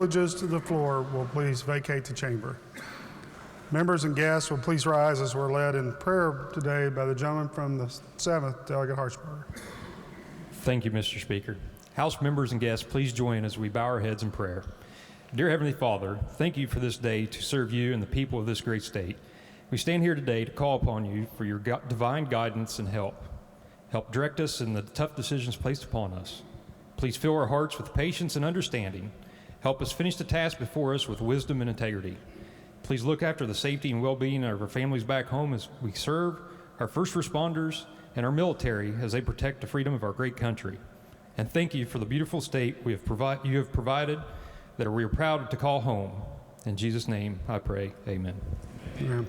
privileges to the floor will please vacate the chamber. Members and guests will please rise as we're led in prayer today by the gentleman from the 7th, Delegate Harshberger. Thank you, Mr. Speaker. House members and guests, please join as we bow our heads in prayer. Dear Heavenly Father, thank you for this day to serve you and the people of this great state. We stand here today to call upon you for your divine guidance and help. Help direct us in the tough decisions placed upon us. Please fill our hearts with patience and understanding. Help us finish the task before us with wisdom and integrity. Please look after the safety and well-being of our families back home as we serve, our first responders, and our military as they protect the freedom of our great country. And thank you for the beautiful state you have provided that we are proud to call home. In Jesus' name I pray, amen. Amen.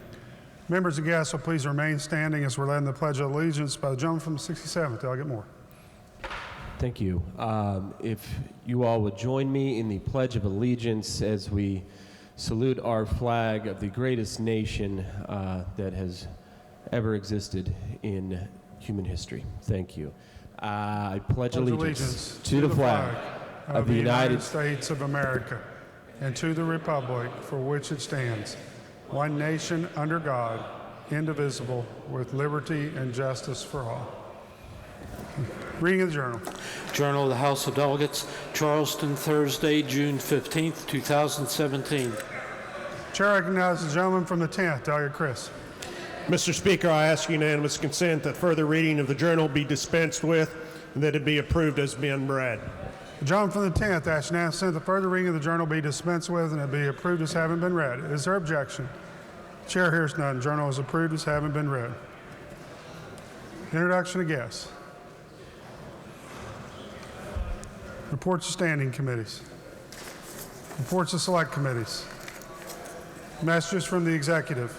Members and guests will please remain standing as we're led in the Pledge of Allegiance by the gentleman from the 67th, Delegate Moore. Thank you. If you all would join me in the Pledge of Allegiance as we salute our flag of the greatest nation that has ever existed in human history. Thank you. I pledge allegiance to the flag of the United States of America and to the republic for which it stands, one nation under God, indivisible, with liberty and justice for all. Reading of the Journal. Journal of the House of Delegates, Charleston, Thursday, June 15th, 2017. Chair recognizes the gentleman from the 10th, Delegate Chris. Mr. Speaker, I ask unanimous consent that further reading of the journal be dispensed with and that it be approved as being read. The gentleman from the 10th asks unanimous consent that further reading of the journal be dispensed with and it be approved as having been read. Is there objection? Chair hears none. Journal is approved as having been read. Introduction of guests. Reports of standing committees. Reports of select committees. Messages from the executive.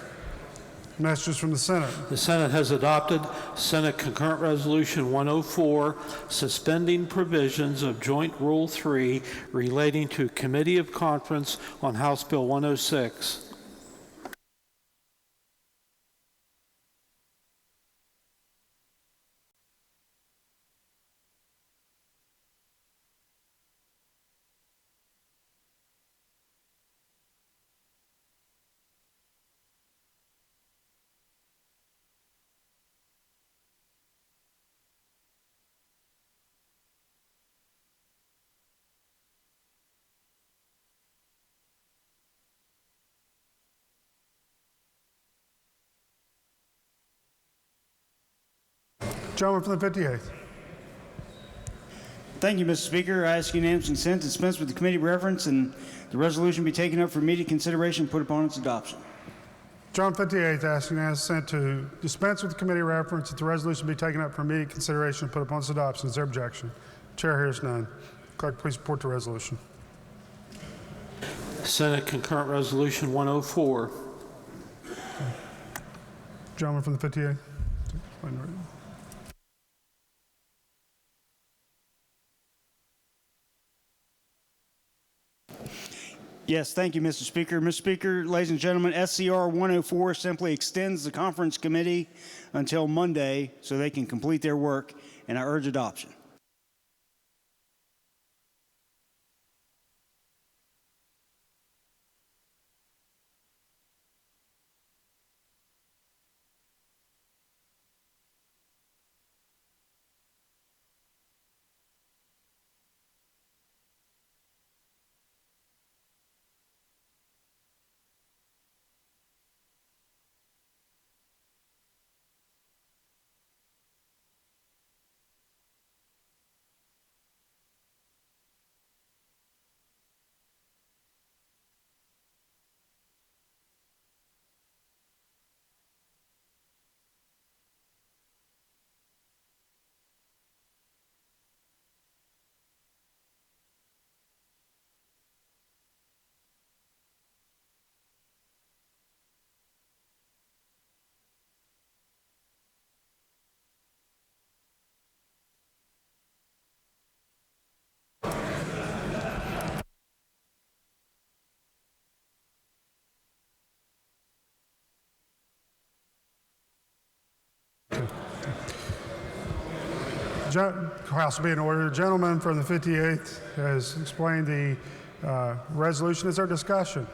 Messages from the Senate. The Senate has adopted Senate Concurrent Resolution 104, suspending provisions of Joint Rule 3 relating to Committee of Conference on House Bill 106. Gentleman from the 58th. Thank you, Mr. Speaker. I ask unanimous consent to dispense with the committee reference and the resolution be taken up for immediate consideration and put upon its adoption. Gentleman 58th asks unanimous consent to dispense with the committee reference that the resolution be taken up for immediate consideration and put upon its adoption. Is there objection? Chair hears none. Clerk, please report the resolution. Senate Concurrent Resolution 104. Gentleman from the 58th. Yes, thank you, Mr. Speaker. Mr. Speaker, ladies and gentlemen, SCR 104 simply extends the conference committee until Monday so they can complete their work, and I urge adoption. House will be in order. The gentleman from the 58th has explained the Resolution, is there discussion?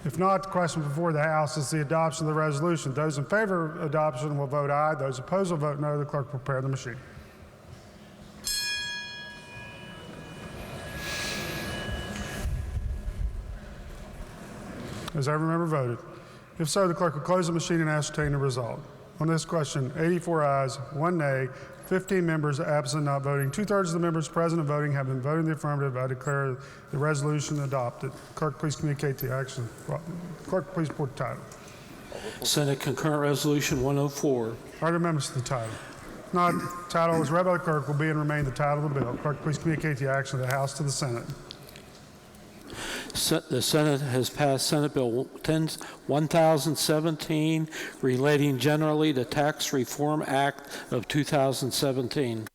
If not, the question before the House is the adoption of the resolution. Those in favor of adoption will vote aye. Those opposed will vote no. The clerk will prepare the machine. Has every member voted? If so, the clerk will close the machine and ascertain the result. On this question, 84 ayes, 1 nay, 15 members absent not voting. 2/3 of the members present and voting have been voting in the affirmative. I declare the resolution adopted. Clerk, please communicate the action. Clerk, please report the title. Senate Concurrent Resolution 104. Are there amendments to the title? If not, the title as read by the clerk will be and remain the title of the bill. Clerk, please communicate the action of the House to the Senate. The Senate has passed Senate Bill 1017 relating generally to Tax Reform Act of 2017.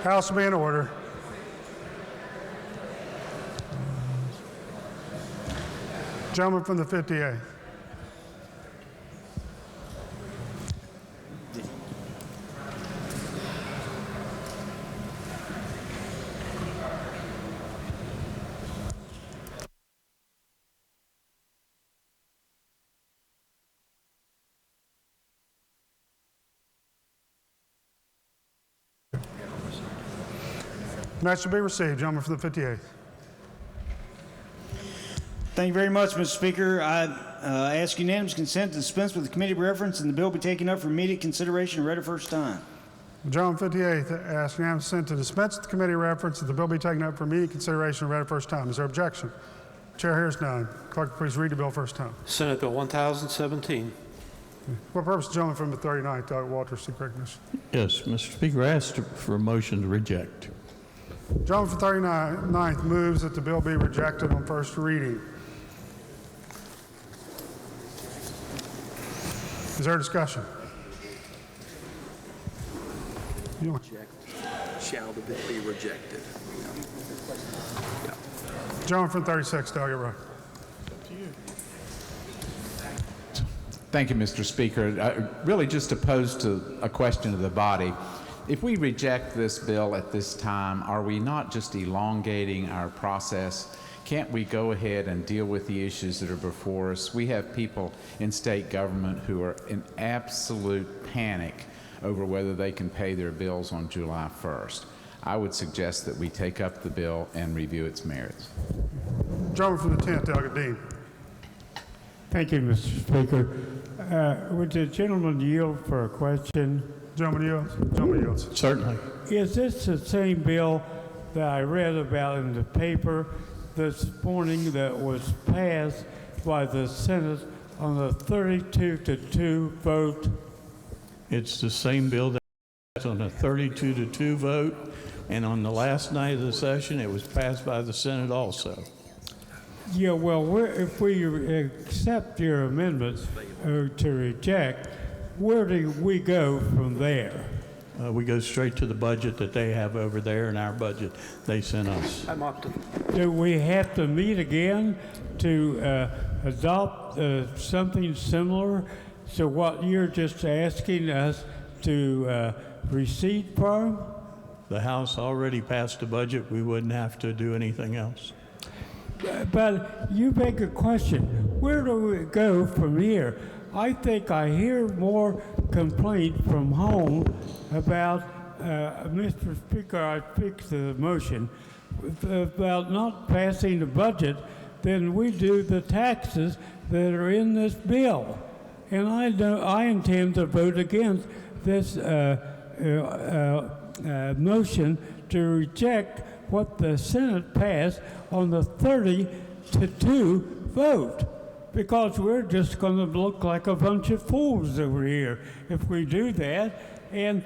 House will be in order. Gentleman from the 58th. That should be received. Gentleman from the 58th. Thank you very much, Mr. Speaker. I ask unanimous consent to dispense with the committee reference and the bill be taken up for immediate consideration and read a first time. Gentleman 58th asks unanimous consent to dispense with the committee reference and the bill be taken up for immediate consideration and read a first time. Is there objection? Chair hears none. Clerk, please read the bill first time. Senate Bill 1017. What purpose, gentleman from the 39th, Walter, seek recognition? Yes, Mr. Speaker, I asked for a motion to reject. Gentleman from the 39th moves that the bill be rejected on first reading. Is there discussion? Shall the bill be rejected? Gentleman from 36th, Delegate Rowe. Thank you, Mr. Speaker. Really just to pose to a question to the body. If we reject this bill at this time, are we not just elongating our process? Can't we go ahead and deal with the issues that are before us? We have people in state government who are in absolute panic over whether they can pay their bills on July 1st. I would suggest that we take up the bill and review its merits. Gentleman from the 10th, Delegate Dean. Thank you, Mr. Speaker. Would the gentleman yield for a question? Gentleman yields. Gentleman yields. Certainly. Is this the same bill that I read about in the paper this morning that was passed by the Senate on a 32-2 vote? It's the same bill that's on a 32-2 vote, and on the last night of the session, it was passed by the Senate also. Yeah, well, if we accept your amendment to reject, where do we go from there? We go straight to the budget that they have over there and our budget they sent us. I'm opted. Do we have to meet again to adopt something similar to what you're just asking us to recede from? The House already passed a budget. We wouldn't have to do anything else. But you make a question. Where do we go from here? I think I hear more complaint from home about, Mr. Speaker, I speak to the motion, about not passing the budget than we do the taxes that are in this bill. And I intend to vote against this motion to reject what the Senate passed on the 30-2 vote, because we're just going to look like a bunch of fools over here if we do that. And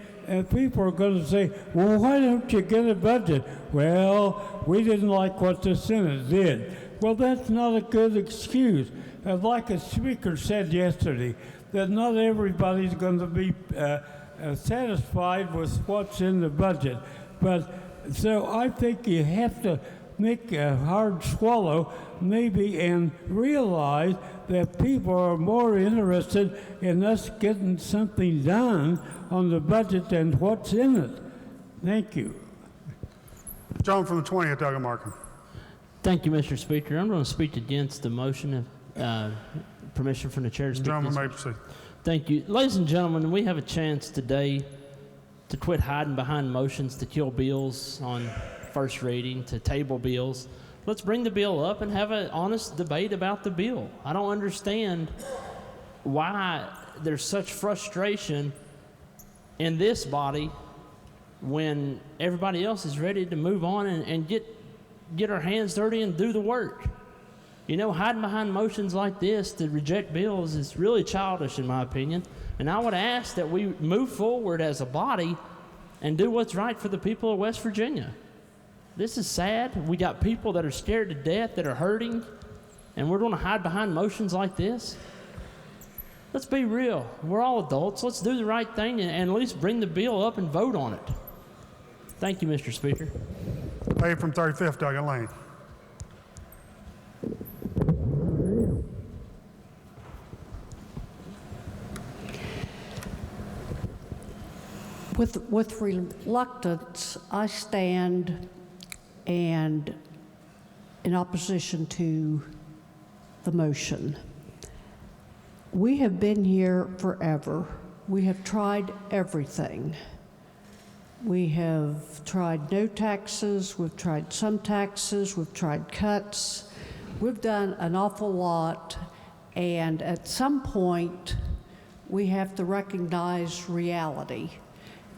people are going to say, well, why don't you get a budget? Well, we didn't like what the Senate did. Well, that's not a good excuse. Like a speaker said yesterday, that not everybody's going to be satisfied with what's in the budget. But so I think you have to make a hard swallow maybe and realize that people are more interested in us getting something done on the budget than what's in it. Thank you. Gentleman from the 20th, Doug Markham. Thank you, Mr. Speaker. I'm going to speak against the motion of permission from the chair to speak. Gentleman may proceed. Thank you. Ladies and gentlemen, we have a chance today to quit hiding behind motions to kill bills on first reading, to table bills. Let's bring the bill up and have an honest debate about the bill. I don't understand why there's such frustration in this body when everybody else is ready to move on and get our hands dirty and do the work. You know, hiding behind motions like this to reject bills is really childish in my opinion. And I would ask that we move forward as a body and do what's right for the people of West Virginia. This is sad. We got people that are scared to death, that are hurting, and we're going to hide behind motions like this. Let's be real. We're all adults. Let's do the right thing and at least bring the bill up and vote on it. Thank you, Mr. Speaker. Pay from 35th Duggan Lane. With reluctance, I stand and in opposition to the motion. We have been here forever. We have tried everything. We have tried no taxes, we've tried some taxes, we've tried cuts. We've done an awful lot, and at some point, we have to recognize reality.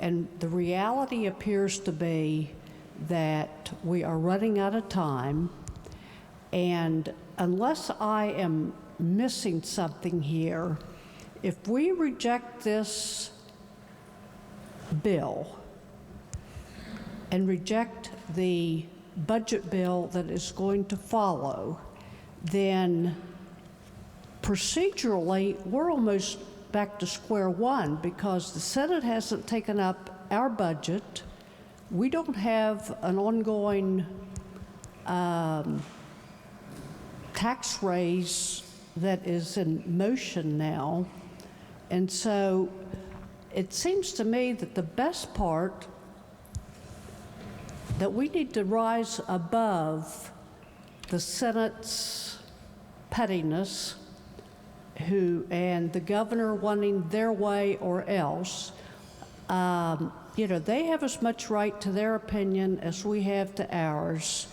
And the reality appears to be that we are running out of time, and unless I am missing something here, if we reject this bill and reject the budget bill that is going to follow, then procedurally, we're almost back to square one because the Senate hasn't taken up our budget. We don't have an ongoing tax raise that is in motion now. And so it seems to me that the best part that we need to rise above the Senate's pettiness and the governor wanting their way or else. You know, they have as much right to their opinion as we have to ours,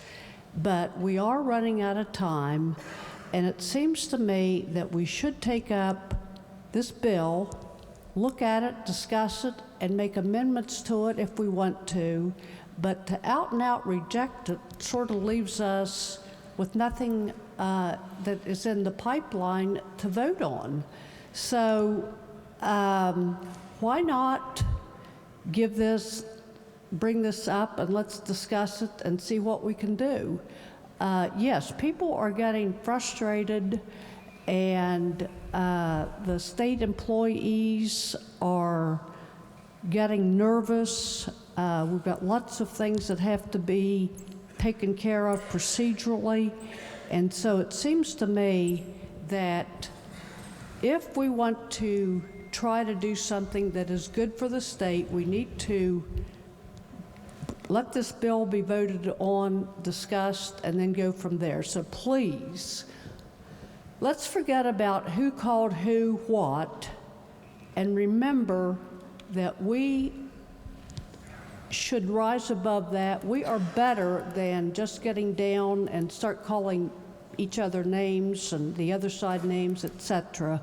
but we are running out of time, and it seems to me that we should take up this bill, look at it, discuss it, and make amendments to it if we want to, but to out and out reject it sort of leaves us with nothing that is in the pipeline to vote on. So why not bring this up and let's discuss it and see what we can do. Yes, people are getting frustrated, and the state employees are getting nervous. We've got lots of things that have to be taken care of procedurally, and so it seems to me that if we want to try to do something that is good for the state, we need to let this bill be voted on, discussed, and then go from there. So please, let's forget about who called who what, and remember that we should rise above that. We are better than just getting down and start calling each other names and the other side names, etc.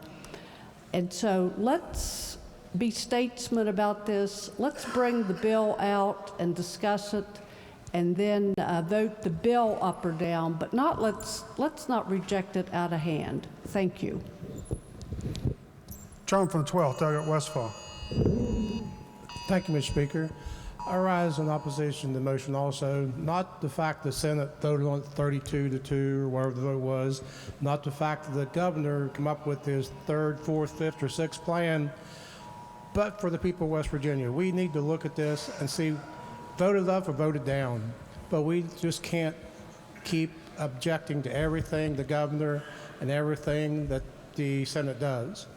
And so let's be statesmen about this. Let's bring the bill out and discuss it, and then vote the bill up or down, but let's not reject it out of hand. Thank you. John from the 12th, Doug Westfall. Thank you, Mr. Speaker. I rise in opposition to the motion also, not the fact the Senate voted on it 32-2 or whatever the vote was, not the fact that the governor come up with his third, fourth, fifth, or sixth plan, but for the people of West Virginia. We need to look at this and see, voted up or voted down, but we just can't keep objecting to everything the governor and everything that the Senate does.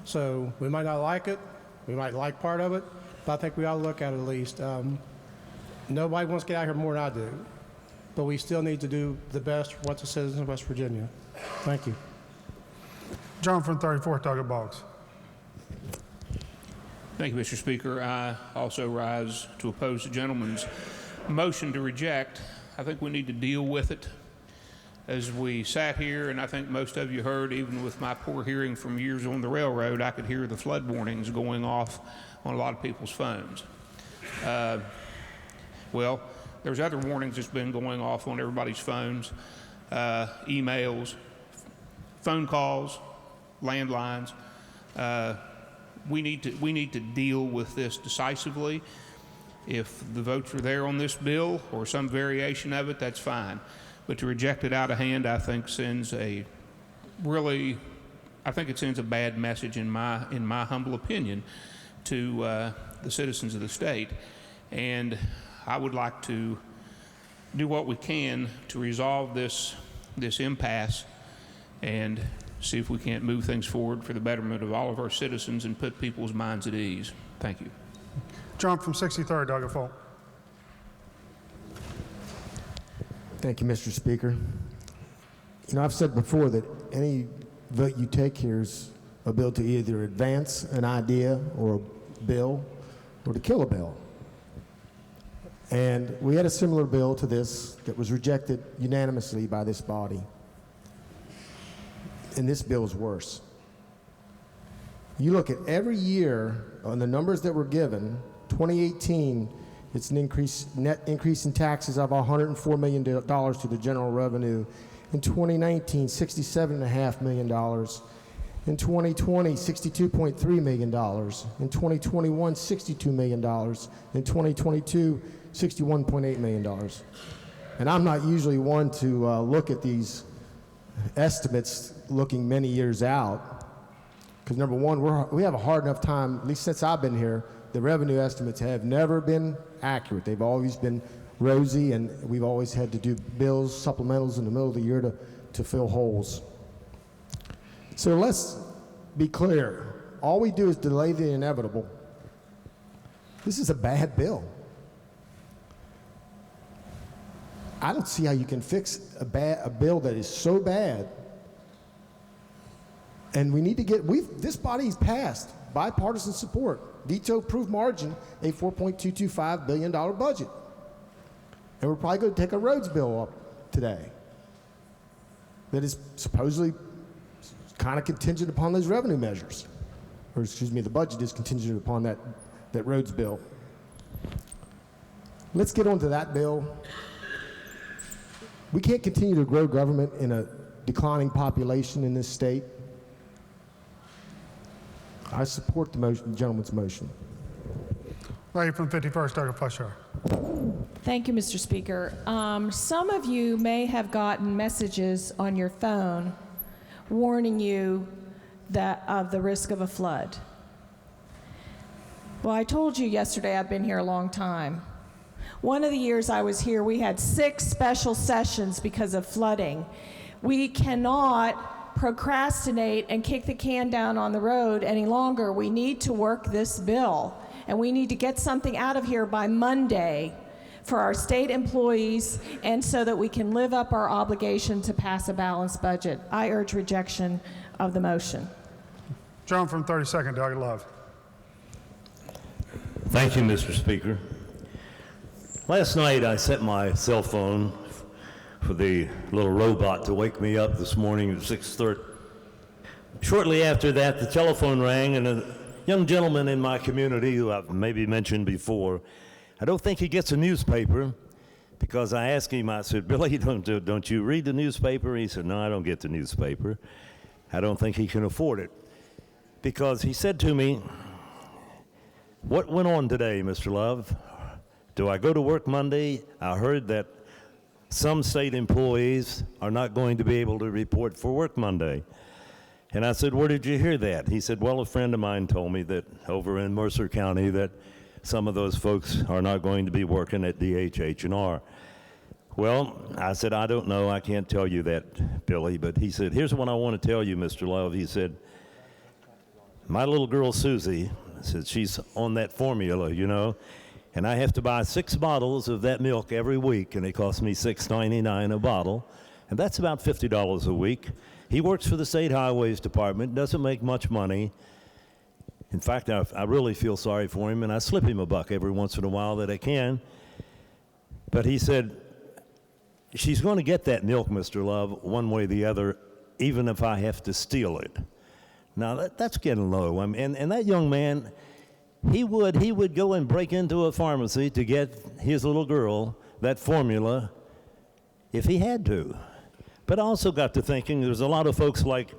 So we might not like it, we might like part of it, but I think we ought to look at it at least. Nobody wants to get out here more than I do, but we still need to do the best for what's the citizens of West Virginia. Thank you. John from 34th, Doug Boggs. Thank you, Mr. Speaker. I also rise to oppose the gentleman's motion to reject. I think we need to deal with it. As we sat here, and I think most of you heard, even with my poor hearing from years on the railroad, I could hear the flood warnings going off on a lot of people's phones. Well, there's other warnings that's been going off on everybody's phones, emails, phone calls, landlines. We need to deal with this decisively. If the votes are there on this bill or some variation of it, that's fine. But to reject it out of hand, I think sends a bad message in my humble opinion to the citizens of the state. And I would like to do what we can to resolve this impasse and see if we can't move things forward for the betterment of all of our citizens and put people's minds at ease. Thank you. John from 63rd, Doug Folk. Thank you, Mr. Speaker. You know, I've said before that any vote you take here is a bill to either advance an idea or a bill or to kill a bill. And we had a similar bill to this that was rejected unanimously by this body. And this bill is worse. You look at every year on the numbers that were given, 2018, it's an net increase in taxes of $104 million to the general revenue. In 2019, $67.5 million. In 2020, $62.3 million. In 2021, $62 million. In 2022, $61.8 million. And I'm not usually one to look at these estimates looking many years out, because number one, we have a hard enough time, at least since I've been here, the revenue estimates have never been accurate. They've always been rosy, and we've always had to do bills, supplementals in the middle of the year to fill holes. So let's be clear. All we do is delay the inevitable. This is a bad bill. I don't see how you can fix a bill that is so bad. And we need to get, this body's passed bipartisan support, veto-proof margin, a $4.225 billion budget. And we're probably going to take a roads bill up today that is supposedly kind of contingent upon those revenue measures. Or excuse me, the budget is contingent upon that roads bill. Let's get on to that bill. We can't continue to grow government in a declining population in this state. I support the gentleman's motion. Lady from 51st, Doug Fletcher. Thank you, Mr. Speaker. Some of you may have gotten messages on your phone warning you of the risk of a flood. Well, I told you yesterday I've been here a long time. One of the years I was here, we had 6 special sessions because of flooding. We cannot procrastinate and kick the can down on the road any longer. We need to work this bill, and we need to get something out of here by Monday for our state employees, and so that we can live up our obligation to pass a balanced budget. I urge rejection of the motion. John from 32nd, Doug Love. Thank you, Mr. Speaker. Last night I set my cell phone for the little robot to wake me up this morning at 6:30. Shortly after that, the telephone rang, and a young gentleman in my community, who I've maybe mentioned before, I don't think he gets a newspaper, because I asked him, I said, Billy, don't you read the newspaper? He said, no, I don't get the newspaper. I don't think he can afford it. Because he said to me, what went on today, Mr. Love? Do I go to work Monday? I heard that some state employees are not going to be able to report for work Monday. And I said, where did you hear that? He said, well, a friend of mine told me that over in Mercer County that some of those folks are not going to be working at DHH&R. Well, I said, I don't know. I can't tell you that, Billy. But he said, here's what I want to tell you, Mr. Love. He said, my little girl, Susie, said she's on that formula, you know, and I have to buy 6 bottles of that milk every week, and it costs me $6.99 a bottle, and that's about $50 a week. He works for the State Highways Department, doesn't make much money. In fact, I really feel sorry for him, and I slip him a buck every once in a while that I can. But he said, she's going to get that milk, Mr. Love, one way or the other, even if I have to steal it. Now, that's getting low. I mean, and that young man, he would go and break into a pharmacy to get his little girl that formula if he had to. But I also got to thinking, there's a lot of folks like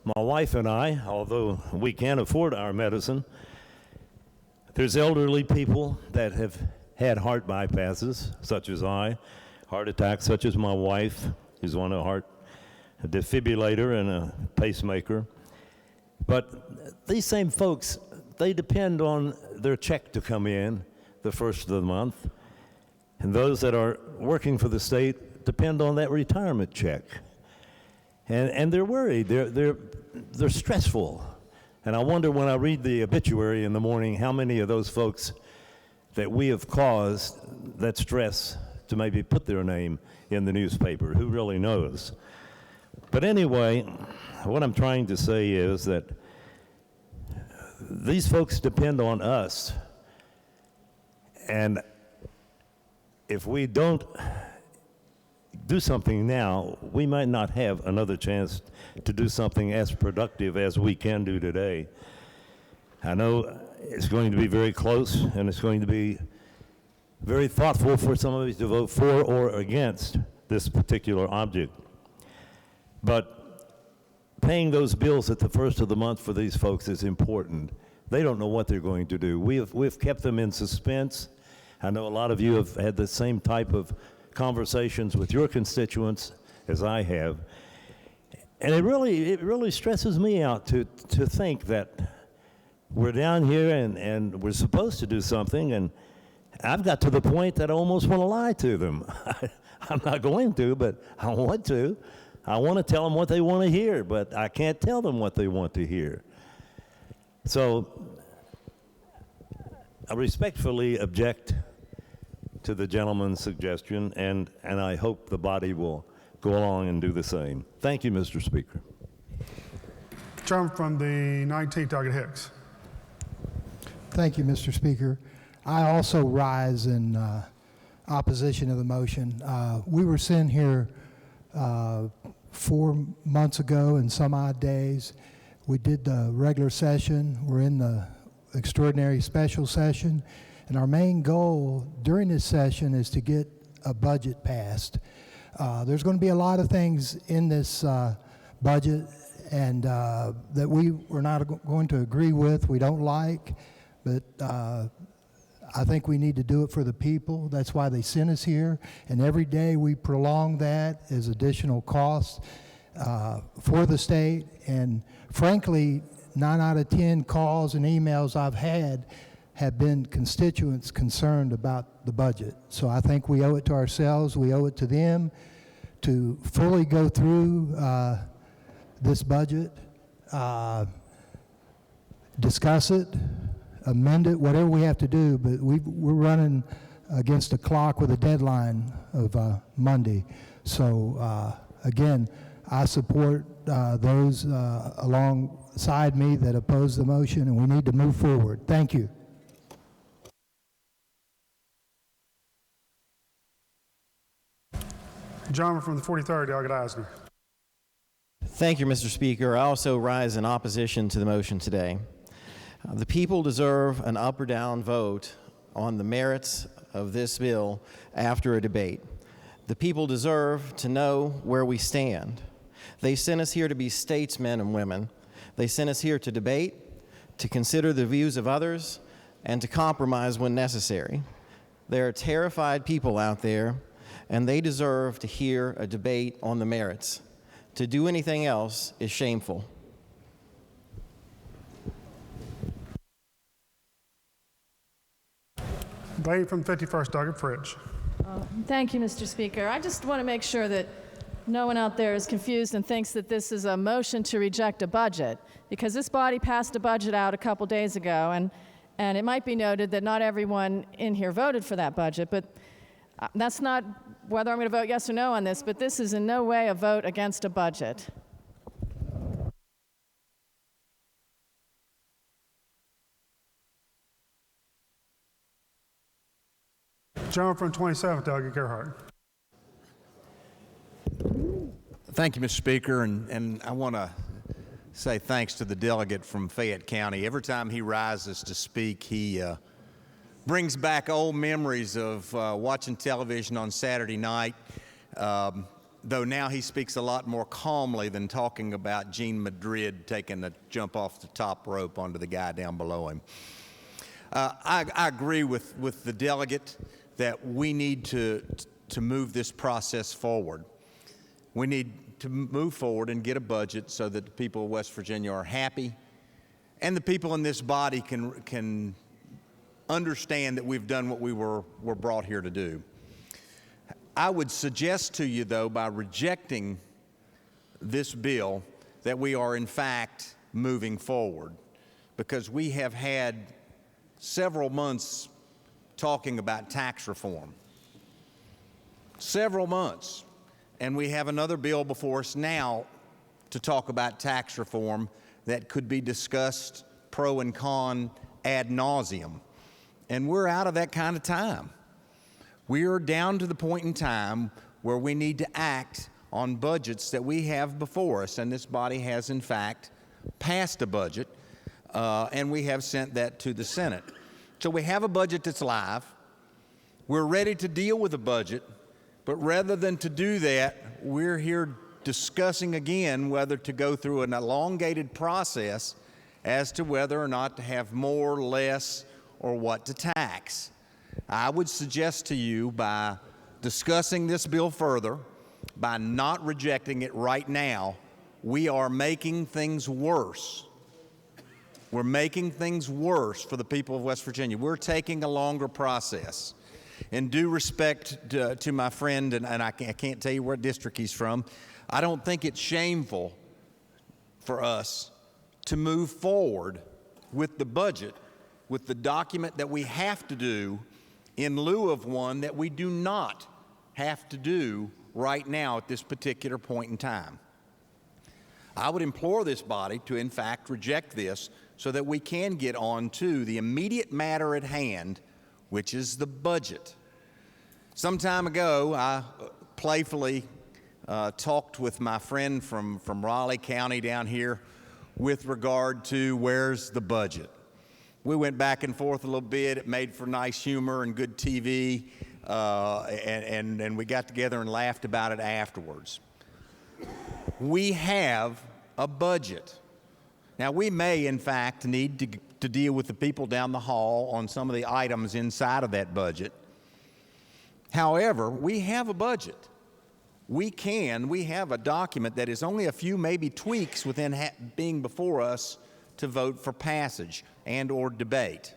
my wife and I, although we can't afford our medicine, there's elderly people that have had heart bypasses, such as I, heart attacks, such as my wife, who's on a defibrillator and a pacemaker. But these same folks, they depend on their check to come in the first of the month. And those that are working for the state depend on that retirement check. And they're worried, they're stressful. And I wonder when I read the obituary in the morning, how many of those folks that we have caused that stress to maybe put their name in the newspaper. Who really knows? But anyway, what I'm trying to say is that these folks depend on us. And if we don't do something now, we might not have another chance to do something as productive as we can do today. I know it's going to be very close, and it's going to be very thoughtful for some of you to vote for or against this particular object. But paying those bills at the first of the month for these folks is important. They don't know what they're going to do. We've kept them in suspense. I know a lot of you have had the same type of conversations with your constituents as I have. And it really stresses me out to think that we're down here and we're supposed to do something, and I've got to the point that I almost want to lie to them. I'm not going to, but I want to. I want to tell them what they want to hear, but I can't tell them what they want to hear. So I respectfully object to the gentleman's suggestion, and I hope the body will go along and do the same. Thank you, Mr. Speaker. Gentleman from the 19th, Doggett Hicks. Thank you, Mr. Speaker. I also rise in opposition to the motion. We were sent here 4 months ago and some odd days. We did the regular session. We're in the extraordinary special session. And our main goal during this session is to get a budget passed. There's going to be a lot of things in this budget and that we're not going to agree with, we don't like, but I think we need to do it for the people. That's why they sent us here. And every day we prolong that is additional costs for the state. And frankly, 9 out of 10 calls and emails I've had have been constituents concerned about the budget. So I think we owe it to ourselves, we owe it to them to fully go through this budget, discuss it, amend it, whatever we have to do, but we're running against a clock with a deadline of Monday. So again, I support those alongside me that oppose the motion, and we need to move forward. Thank you. Gentleman from the 43rd, Doggett Eisner. Thank you, Mr. Speaker. I also rise in opposition to the motion today. The people deserve an up or down vote on the merits of this bill after a debate. The people deserve to know where we stand. They sent us here to be statesmen and women. They sent us here to debate, to consider the views of others, and to compromise when necessary. There are terrified people out there, and they deserve to hear a debate on the merits. To do anything else is shameful. Lady from 51st, Doggett Fridge. Thank you, Mr. Speaker. I just want to make sure that no one out there is confused and thinks that this is a motion to reject a budget, because this body passed a budget out a couple days ago, and it might be noted that not everyone in here voted for that budget, but that's not whether I'm going to vote yes or no on this, but this is in no way a vote against a budget. Gentleman from 27th, Doggett Gerhardt. Thank you, Mr. Speaker, and I want to say thanks to the delegate from Fayette County. Every time he rises to speak, he brings back old memories of watching television on Saturday night, though now he speaks a lot more calmly than talking about Gene Madrid taking a jump off the top rope onto the guy down below him. I agree with the delegate that we need to move this process forward. We need to move forward and get a budget so that the people of West Virginia are happy, and the people in this body can understand that we've done what we were brought here to do. I would suggest to you, though, by rejecting this bill, that we are in fact moving forward, because we have had several months talking about tax reform. Several months. And we have another bill before us now to talk about tax reform that could be discussed pro and con ad nauseum. And we're out of that kind of time. We are down to the point in time where we need to act on budgets that we have before us, and this body has in fact passed a budget, and we have sent that to the Senate. So we have a budget that's live. We're ready to deal with the budget, but rather than to do that, we're here discussing again whether to go through an elongated process as to whether or not to have more, less, or what to tax. I would suggest to you, by discussing this bill further, by not rejecting it right now, we are making things worse. We're making things worse for the people of West Virginia. We're taking a longer process. In due respect to my friend, and I can't tell you what district he's from, I don't think it's shameful for us to move forward with the budget, with the document that we have to do, in lieu of one that we do not have to do right now at this particular point in time. I would implore this body to in fact reject this so that we can get on to the immediate matter at hand, which is the budget. Some time ago, I playfully talked with my friend from Raleigh County down here with regard to where's the budget. We went back and forth a little bit. It made for nice humor and good TV, and we got together and laughed about it afterwards. We have a budget. Now, we may, in fact, need to deal with the people down the hall on some of the items inside of that budget. However, we have a budget. We have a document that is only a few maybe tweaks within being before us to vote for passage and or debate.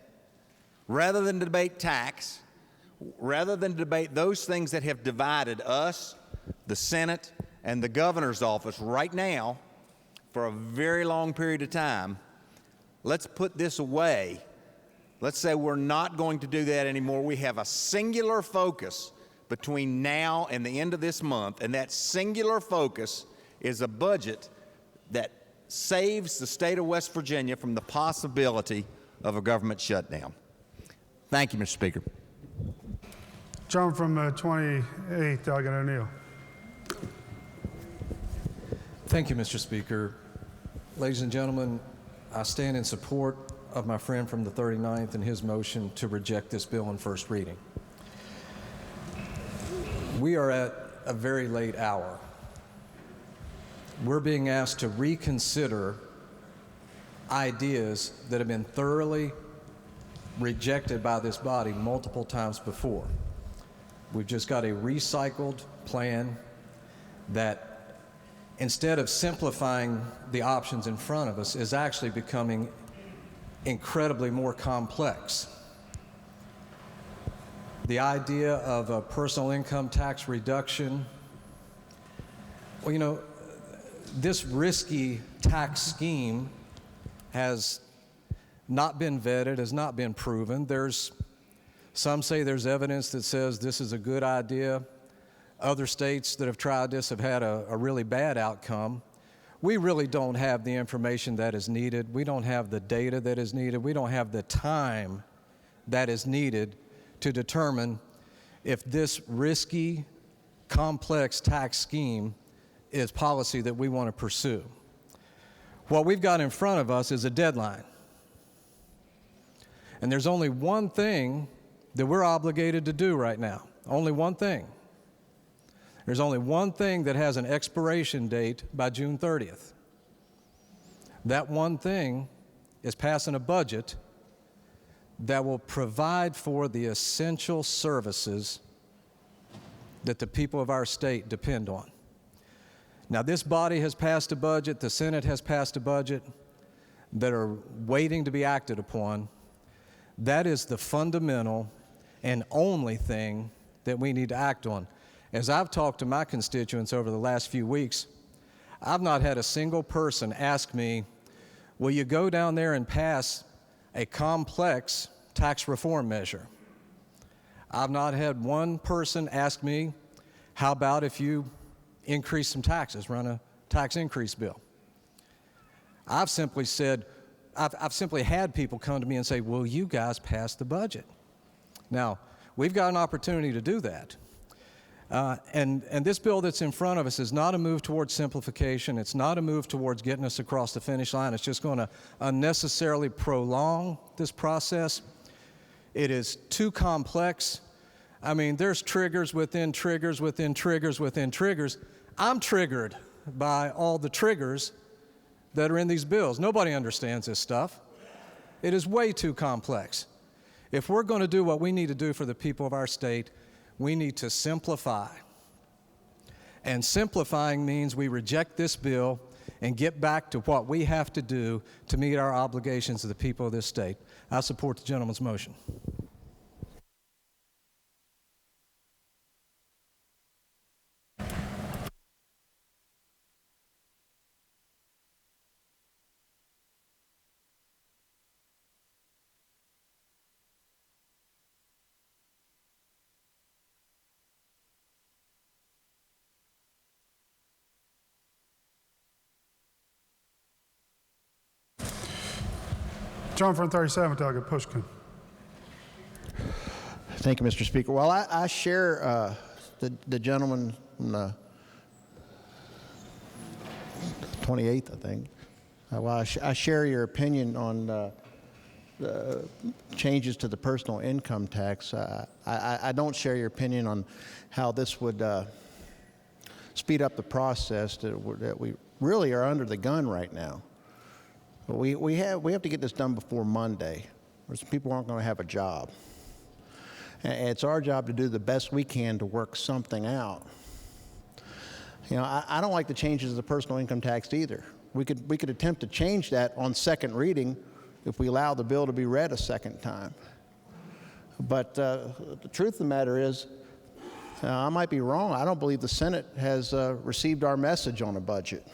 Rather than debate tax, rather than debate those things that have divided us, the Senate, and the governor's office right now for a very long period of time, let's put this away. Let's say we're not going to do that anymore. We have a singular focus between now and the end of this month, and that singular focus is a budget that saves the state of West Virginia from the possibility of a government shutdown. Thank you, Mr. Speaker. John from 28th, Delegate O'Neill. Thank you, Mr. Speaker. Ladies and gentlemen, I stand in support of my friend from the 39th and his motion to reject this bill on first reading. We are at a very late hour. We're being asked to reconsider ideas that have been thoroughly rejected by this body multiple times before. We've just got a recycled plan that, instead of simplifying the options in front of us, is actually becoming incredibly more complex. The idea of a personal income tax reduction, well, you know, this risky tax scheme has not been vetted, has not been proven. Some say there's evidence that says this is a good idea. Other states that have tried this have had a really bad outcome. We really don't have the information that is needed. We don't have the data that is needed. We don't have the time that is needed to determine if this risky, complex tax scheme is policy that we want to pursue. What we've got in front of us is a deadline. And there's only one thing that we're obligated to do right now. Only one thing. There's only one thing that has an expiration date by June 30th. That one thing is passing a budget that will provide for the essential services that the people of our state depend on. Now, this body has passed a budget, the Senate has passed a budget that are waiting to be acted upon. That is the fundamental and only thing that we need to act on. As I've talked to my constituents over the last few weeks, I've not had a single person ask me, will you go down there and pass a complex tax reform measure? I've not had one person ask me, how about if you increase some taxes, run a tax increase bill? I've simply said, I've simply had people come to me and say, will you guys pass the budget? Now, we've got an opportunity to do that. And this bill that's in front of us is not a move towards simplification. It's not a move towards getting us across the finish line. It's just going to unnecessarily prolong this process. It is too complex. I mean, there's triggers within triggers within triggers within triggers. I'm triggered by all the triggers that are in these bills. Nobody understands this stuff. It is way too complex. If we're going to do what we need to do for the people of our state, we need to simplify. And simplifying means we reject this bill and get back to what we have to do to meet our obligations to the people of this state. I support the gentleman's motion. John from 37th, Delegate Pushkin. Thank you, Mr. Speaker. Well, I share the gentleman from the 28th, I think. Well, I share your opinion on the changes to the personal income tax. I don't share your opinion on how this would speed up the process that we really are under the gun right now. We have to get this done before Monday, or some people aren't going to have a job. And it's our job to do the best we can to work something out. You know, I don't like the changes to the personal income tax either. We could attempt to change that on second reading if we allow the bill to be read a second time. But the truth of the matter is, I might be wrong. I don't believe the Senate has received our message on a budget.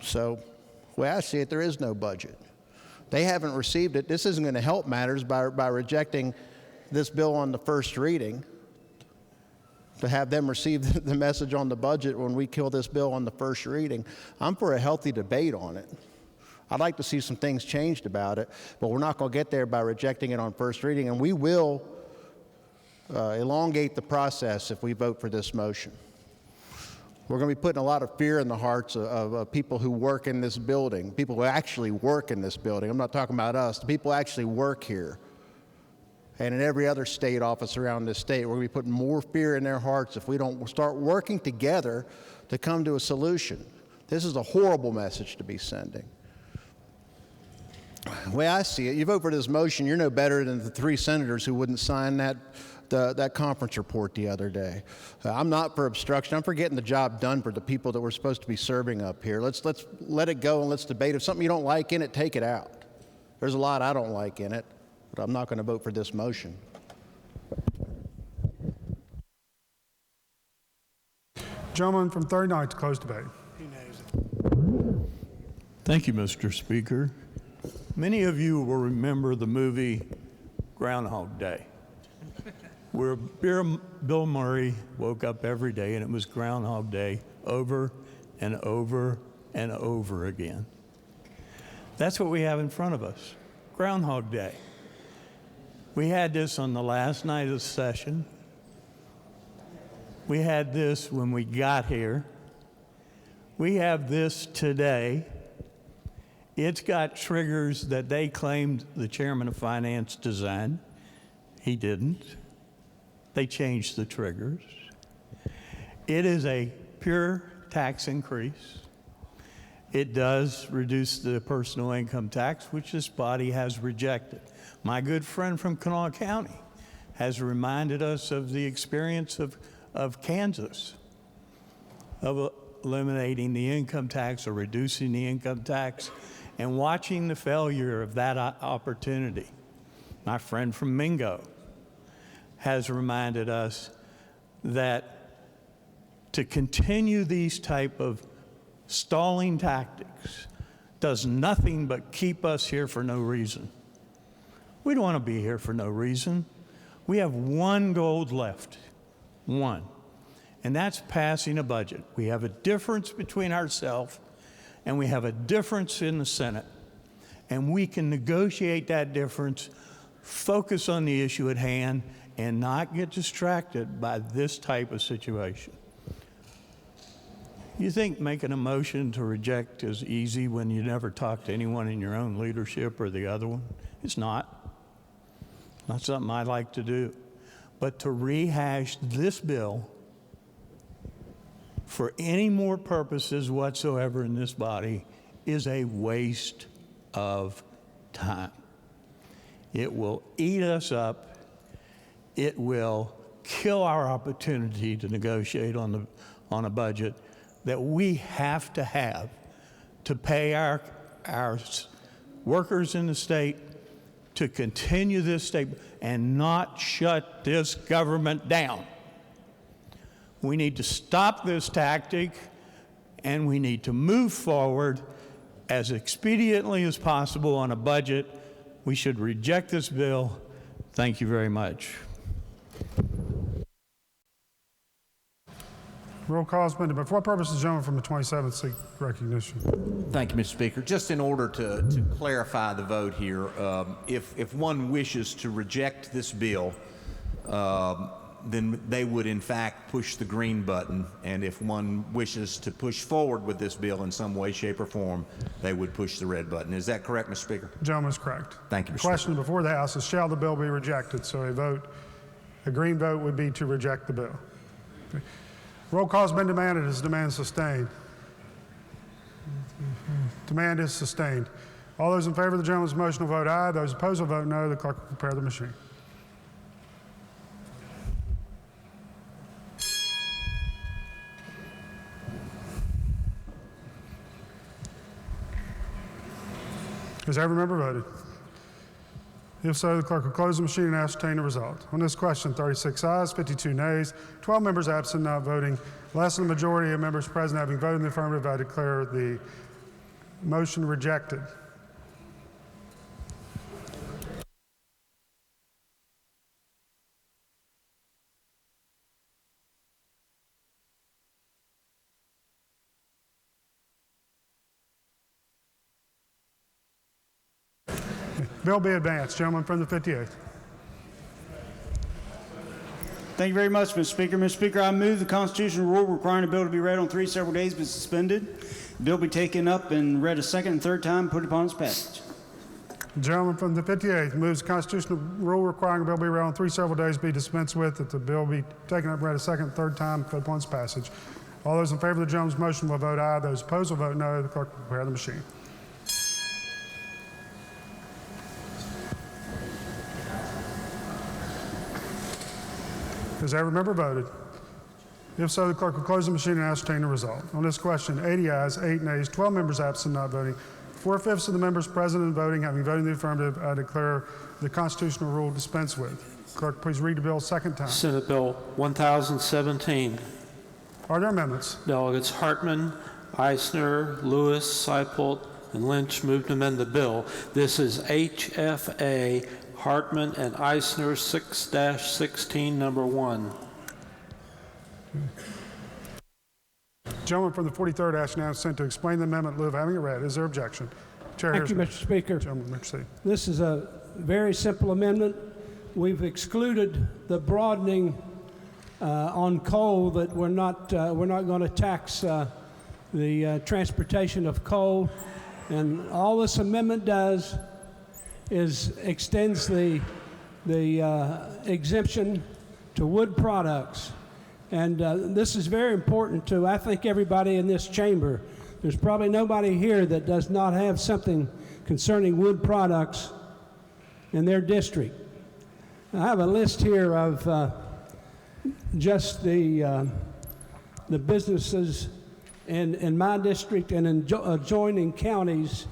So, the way I see it, there is no budget. They haven't received it. This isn't going to help matters by rejecting this bill on the first reading, to have them receive the message on the budget when we kill this bill on the first reading. I'm for a healthy debate on it. I'd like to see some things changed about it, but we're not going to get there by rejecting it on first reading, and we will elongate the process if we vote for this motion. We're going to be putting a lot of fear in the hearts of people who work in this building, people who actually work in this building. I'm not talking about us. The people who actually work here. And in every other state office around this state, we're going to be putting more fear in their hearts if we don't start working together to come to a solution. This is a horrible message to be sending. The way I see it, you vote for this motion, you're no better than the 3 senators who wouldn't sign that conference report the other day. I'm not for obstruction. I'm for getting the job done for the people that we're supposed to be serving up here. Let's let it go and let's debate. If something you don't like in it, take it out. There's a lot I don't like in it, but I'm not going to vote for this motion. Gentleman from 39th to close debate. Thank you, Mr. Speaker. Many of you will remember the movie Groundhog Day, where Bill Murray woke up every day and it was Groundhog Day over and over and over again. That's what we have in front of us, Groundhog Day. We had this on the last night of the session. We had this when we got here. We have this today. It's got triggers that they claimed the chairman of finance designed. He didn't. They changed the triggers. It is a pure tax increase. It does reduce the personal income tax, which this body has rejected. My good friend from Kanawha County has reminded us of the experience of Kansas, of eliminating the income tax or reducing the income tax and watching the failure of that opportunity. My friend from Mingo has reminded us that to continue these type of stalling tactics does nothing but keep us here for no reason. We don't want to be here for no reason. We have one goal left, one, and that's passing a budget. We have a difference between ourselves and we have a difference in the Senate, and we can negotiate that difference, focus on the issue at hand, and not get distracted by this type of situation. You think making a motion to reject is easy when you never talk to anyone in your own leadership or the other one? It's not. Not something I like to do. But to rehash this bill for any more purposes whatsoever in this body is a waste of time. It will eat us up. It will kill our opportunity to negotiate on a budget that we have to pay our workers in the state, to continue this state and not shut this government down. We need to stop this tactic, and we need to move forward as expediently as possible on a budget. We should reject this bill. Thank you very much. Roll call has been, but for what purpose is the gentleman from the 27th seek recognition? Thank you, Mr. Speaker. Just in order to clarify the vote here, if one wishes to reject this bill, then they would in fact push the green button, and if one wishes to push forward with this bill in some way, shape, or form, they would push the red button. Is that correct, Mr. Speaker? The gentleman is correct. Thank you, Mr. The question before the House is, shall the bill be rejected? So a green vote would be to reject the bill. Okay. Roll call has been demanded. Is demand sustained? Demand is sustained. All those in favor of the gentleman's motion will vote aye. Those opposed will vote no. The clerk will prepare the machine. Has every member voted? If so, the clerk will close the machine and ascertain the result. On this question, 36 ayes, 52 nays, 12 members absent, not voting. Less than the majority of members present having voted in the affirmative, I declare the motion rejected. Bill be advanced. Gentleman from the 58th. Thank you very much, Mr. Speaker. Mr. Speaker, I move the constitutional rule requiring the bill to be read on 3 several days be suspended. The bill be taken up and read a second and third time, put upon its passage. The gentleman from the 58th moves the constitutional rule requiring a bill be read on 3 several days be dispensed with, that the bill be taken up and read a second and third time, put upon its passage. All those in favor of the gentleman's motion will vote aye. Those opposed will vote no. The clerk will prepare the machine. Has every member voted? If so, the clerk will close the machine and ascertain the result. On this question, 80 ayes, 8 nays, 12 members absent, not voting. 4/5 of the members present and voting, having voted in the affirmative, I declare the constitutional rule dispensed with. Clerk, please read the bill a second time. Senate Bill 1017. Are there amendments? Delegates Hartman, Eisner, Lewis, Seipelt, and Lynch moved to amend the bill. This is HFA Hartman and Eisner 6-16, number 1. Gentleman from the 43rd asks now consent to explain the amendment in lieu of having it read. Is there objection? Chair Thank you, Harrison. Mr. Speaker. Gentleman, proceed. This is a very simple amendment. We've excluded the broadening on coal, that we're not going to tax the transportation of coal. And all this amendment does is extends the exemption to wood products. And this is very important to, I think, everybody in this chamber. There's probably nobody here that does not have something concerning wood products in their district. I have a list here of just the businesses in my district and in adjoining counties,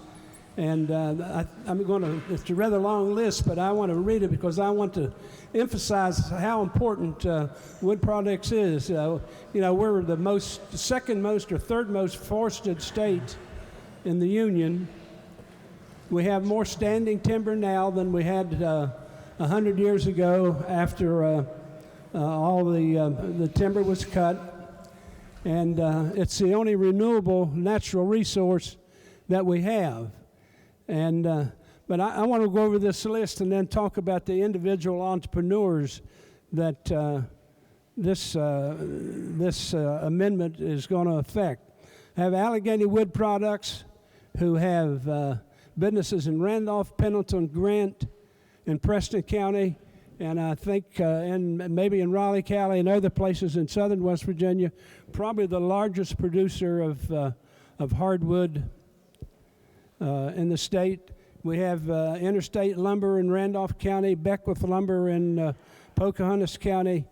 And I'm going to, it's a rather long list, but I want to read it because I want to emphasize how important wood products is. You know, we're the second most or third most forested state in the Union. We have more standing timber now than we had 100 years ago after all the timber was cut. And it's the only renewable natural resource that we have. And but I want to go over this list and then talk about the individual entrepreneurs that this amendment is going to affect. I have Allegheny Wood Products, who have businesses in Randolph, Pendleton, Grant, in Preston County, and I think maybe in Raleigh County and other places in southern West Virginia. Probably the largest producer of hardwood in the state. We have Interstate Lumber in Randolph County, Beckwith Lumber in Pocahontas County,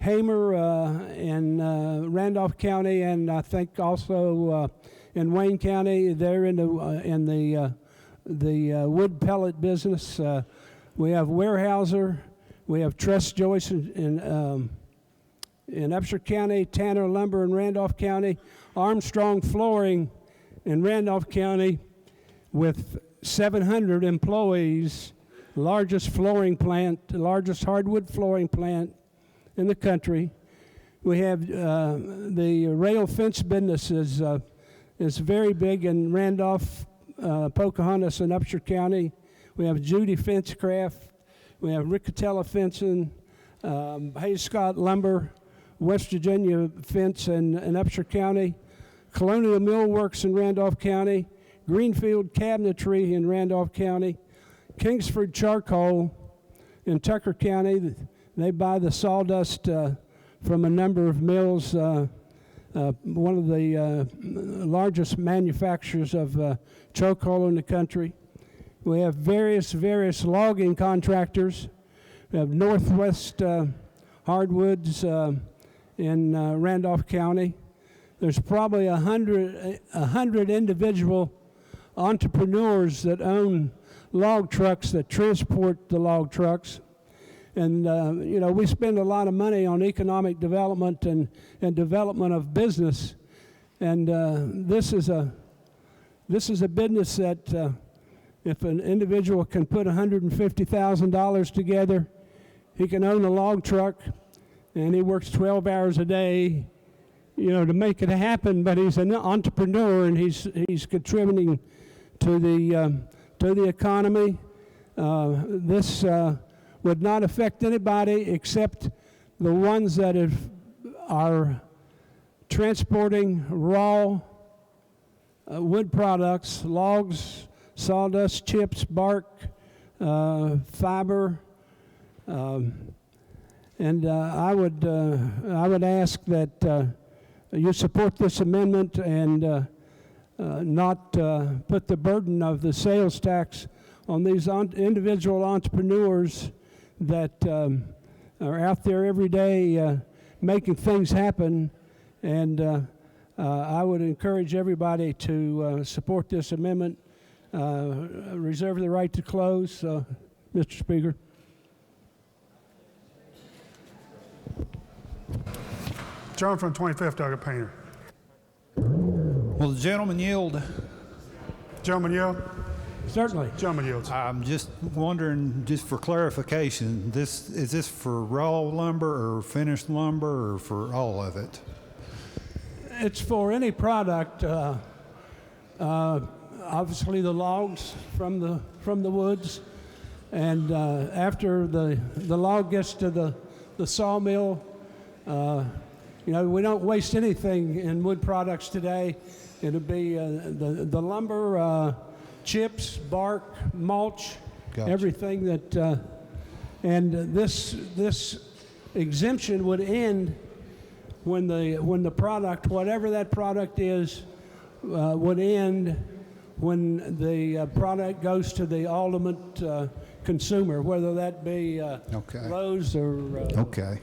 Hamer in Randolph County, and I think also in Wayne County. They're in the wood pellet business. We have Weyerhaeuser. We have Tress Joyce in Upshur County, Tanner Lumber in Randolph County, Armstrong Flooring in Randolph County, with 700 employees, largest flooring plant, the largest hardwood flooring plant in the country. We have the rail fence business is very big in Randolph, Pocahontas, and Upshur County. We have Judy Fencecraft. We have Riccatella Fencing, Hayes Scott Lumber, West Virginia Fence in Upshur County, Colonial Millworks in Randolph County, Greenfield Cabinetry in Randolph County, Kingsford Charcoal in Tucker County. They buy the sawdust from a number of mills. One of the largest manufacturers of charcoal in the country. We have various logging contractors. We have Northwest Hardwoods in Randolph County. There's probably 100 individual entrepreneurs that own log trucks that transport the log trucks. And, you know, we spend a lot of money on economic development and development of business. And this is a business that if an individual can put $150,000 together, he can own a log truck, and he works 12 hours a day, you know, to make it happen. But he's an entrepreneur, and he's contributing to the economy. This would not affect anybody except the ones that are transporting raw wood products, logs, sawdust, chips, bark, fiber, and I would ask that you support this amendment and not put the burden of the sales tax on these individual entrepreneurs that are out there every day making things happen. And I would encourage everybody to support this amendment. Reserve the right to close, Mr. Speaker. John from 25th, Doug Painter. Will the gentleman yield? Gentleman yield? Certainly. Gentleman yields. I'm just wondering, just for clarification, is this for raw lumber or finished lumber or for all of it? It's for any product. Obviously, the logs from the woods, and after the log gets to the sawmill, you know, we don't waste anything in wood products today. It'll be the lumber, chips, bark, mulch, Gotcha. everything that, and this exemption would end when the product, whatever that product is, would end when the product goes to the ultimate consumer, whether that be Lowe's or... Okay.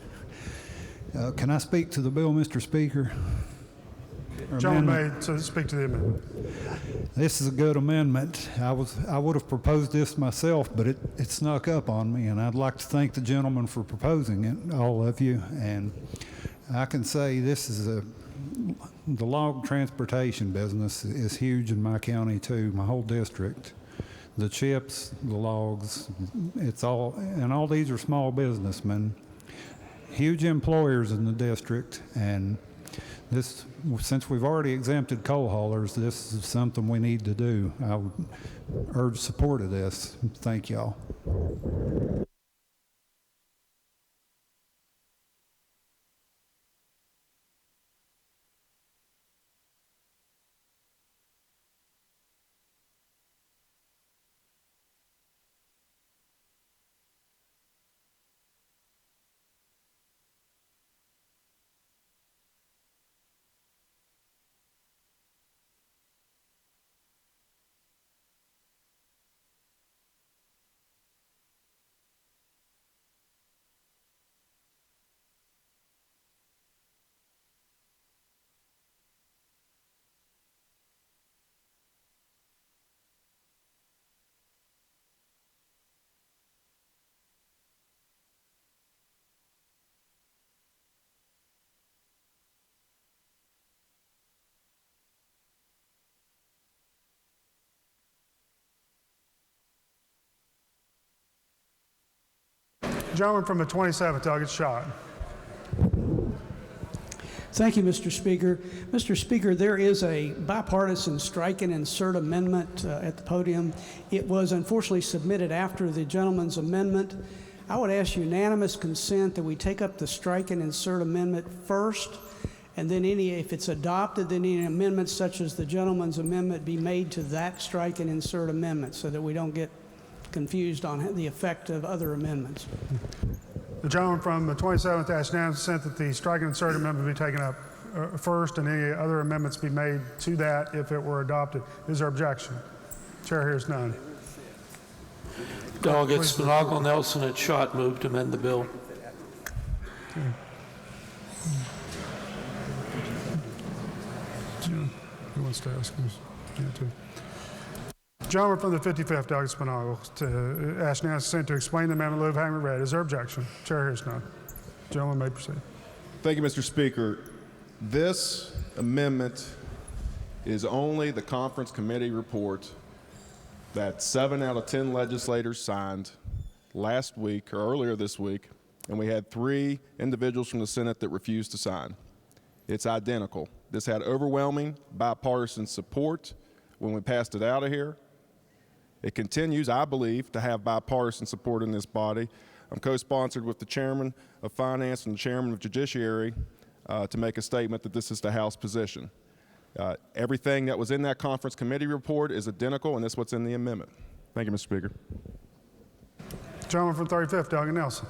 Can I speak to the bill, Mr. Speaker? Gentleman may to speak to the amendment. This is a good amendment. I would have proposed this myself, but it snuck up on me, and I'd like to thank the gentleman for proposing it, all of you. And I can say this is the log transportation business is huge in my county too, my whole district. The chips, the logs, all these are small businessmen, huge employers in the district, and this, since we've already exempted coal haulers, this is something we need to do. I would urge support of this. Thank y'all. Gentleman from the 27th, I'll get shot. Thank you, Mr. Speaker. Mr. Speaker, there is a bipartisan strike and insert amendment at the podium. It was unfortunately submitted after the gentleman's amendment. I would ask unanimous consent that we take up the strike and insert amendment first, and then if it's adopted, then any amendments such as the gentleman's amendment be made to that strike and insert amendment so that we don't get confused on the effect of other amendments. The gentleman from the 27th asks unanimous consent that the strike and insert amendment be taken up first and any other amendments be made to that if it were adopted. Is there objection? Chair hears none. Delegates Spinagle, Nelson, and Schott move to amend the bill. Okay. Who wants to ask this? Gentleman from the 55th, Delegate Spinagle, to ask unanimous consent to explain the amendment in lieu of having it read. Is there objection? Chair hears none. Gentleman may proceed. Thank you, Mr. Speaker. This amendment is only the conference committee report that 7 out of 10 legislators signed last week or earlier this week, and we had 3 individuals from the Senate that refused to sign. It's identical. This had overwhelming bipartisan support when we passed it out of here. It continues, I believe, to have bipartisan support in this body. I'm co-sponsored with the Chairman of Finance and the Chairman of Judiciary to make a statement that this is the House position. Everything that was in that conference committee report is identical, and that's what's in the amendment. Thank you, Mr. Speaker. Gentleman from 35th, Delegate Nelson.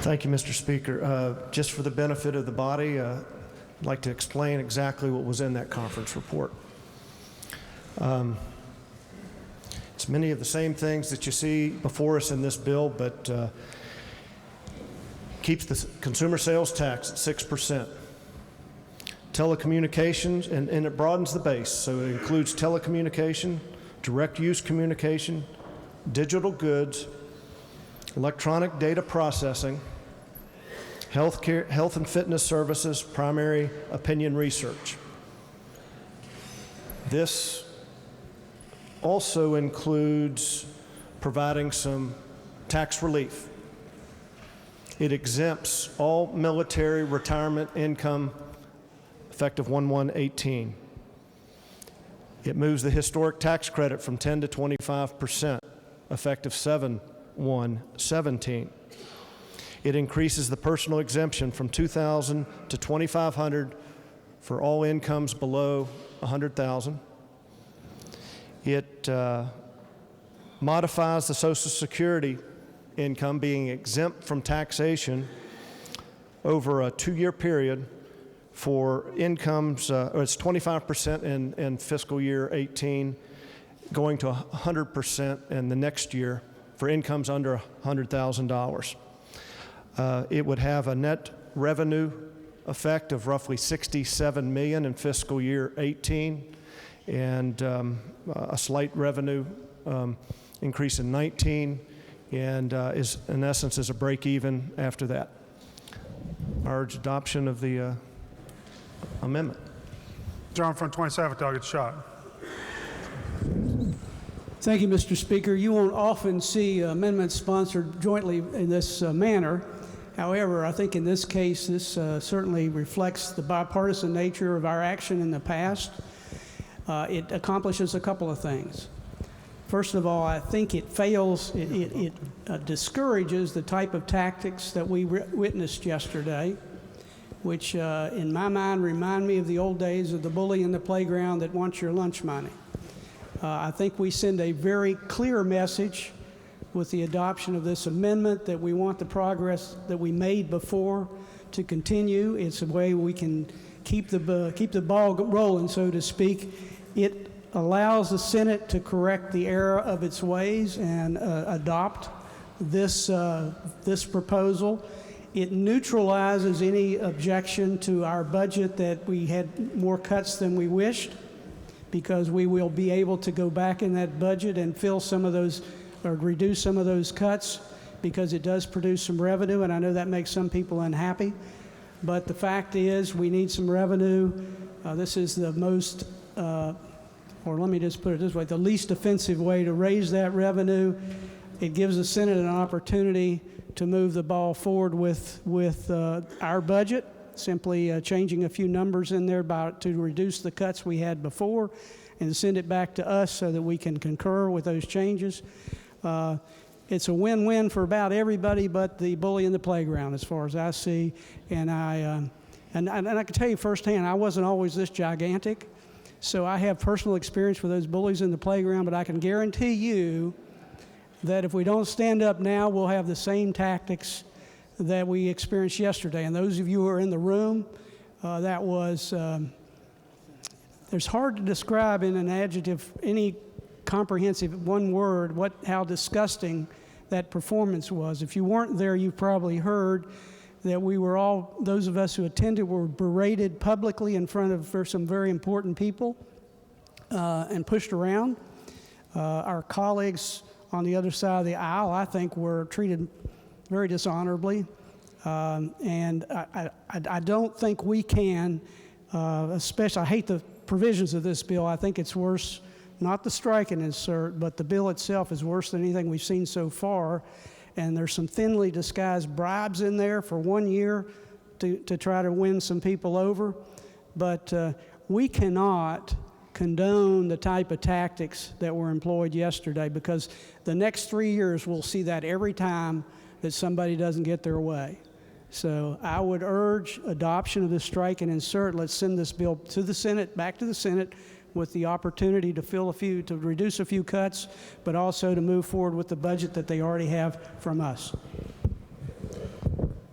Thank you, Mr. Speaker. Just for the benefit of the body, I'd like to explain exactly what was in that conference report. It's many of the same things that you see before us in this bill, but keeps the consumer sales tax at 6%. Telecommunications, and it broadens the base, so it includes telecommunication, direct use communication, digital goods, electronic data processing, health and fitness services, primary opinion research. This also includes providing some tax relief. It exempts all military retirement income effective 1/1/18. It moves the historic tax credit from 10 to 25% effective 7/1/17. It increases the personal exemption from $2,000 to $2,500 for all incomes below $100,000. It modifies the Social Security income being exempt from taxation over a 2-year period for incomes, or it's 25% in fiscal year 18, going to 100% in the next year for incomes under $100,000. It would have a net revenue effect of roughly $67 million in fiscal year 18, and a slight revenue increase in 19, and is in essence is a break even after that. I urge adoption of the amendment. John from 27th, I'll get shot. Thank you, Mr. Speaker. You won't often see amendments sponsored jointly in this manner. However, I think in this case, this certainly reflects the bipartisan nature of our action in the past. It accomplishes a couple of things. First of all, I think it discourages the type of tactics that we witnessed yesterday, which in my mind remind me of the old days of the bully in the playground that wants your lunch money. I think we send a very clear message with the adoption of this amendment that we want the progress that we made before to continue. It's a way we can keep the ball rolling, so to speak. It allows the Senate to correct the error of its ways and adopt this proposal. It neutralizes any objection to our budget that we had more cuts than we wished, because we will be able to go back in that budget and fill some of those or reduce some of those cuts, because it does produce some revenue, and I know that makes some people unhappy. But the fact is, we need some revenue. This is the most, or let me just put it this way, the least offensive way to raise that revenue. It gives the Senate an opportunity to move the ball forward with our budget, simply changing a few numbers in there to reduce the cuts we had before and send it back to us so that we can concur with those changes. It's a win-win for about everybody but the bully in the playground, as far as I see. And I can tell you firsthand, I wasn't always this gigantic, so I have personal experience with those bullies in the playground, but I can guarantee you that if we don't stand up now, we'll have the same tactics that we experienced yesterday. And those of you who are in the room, that was, there's hard to describe in an adjective, any comprehensive one word, how disgusting that performance was. If you weren't there, you probably heard that we were all, those of us who attended, were berated publicly in front of some very important people and pushed around. Our colleagues on the other side of the aisle, I think, were treated very dishonorably. And I don't think we can, especially, I hate the provisions of this bill. I think it's worse, not the strike and insert, but the bill itself is worse than anything we've seen so far. And there's some thinly disguised bribes in there for 1 year to try to win some people over. But we cannot condone the type of tactics that were employed yesterday, because the next 3 years we'll see that every time that somebody doesn't get their way. So I would urge adoption of this strike and insert. Let's send this bill to the Senate, back to the Senate, with the opportunity to reduce a few cuts, but also to move forward with the budget that they already have from us.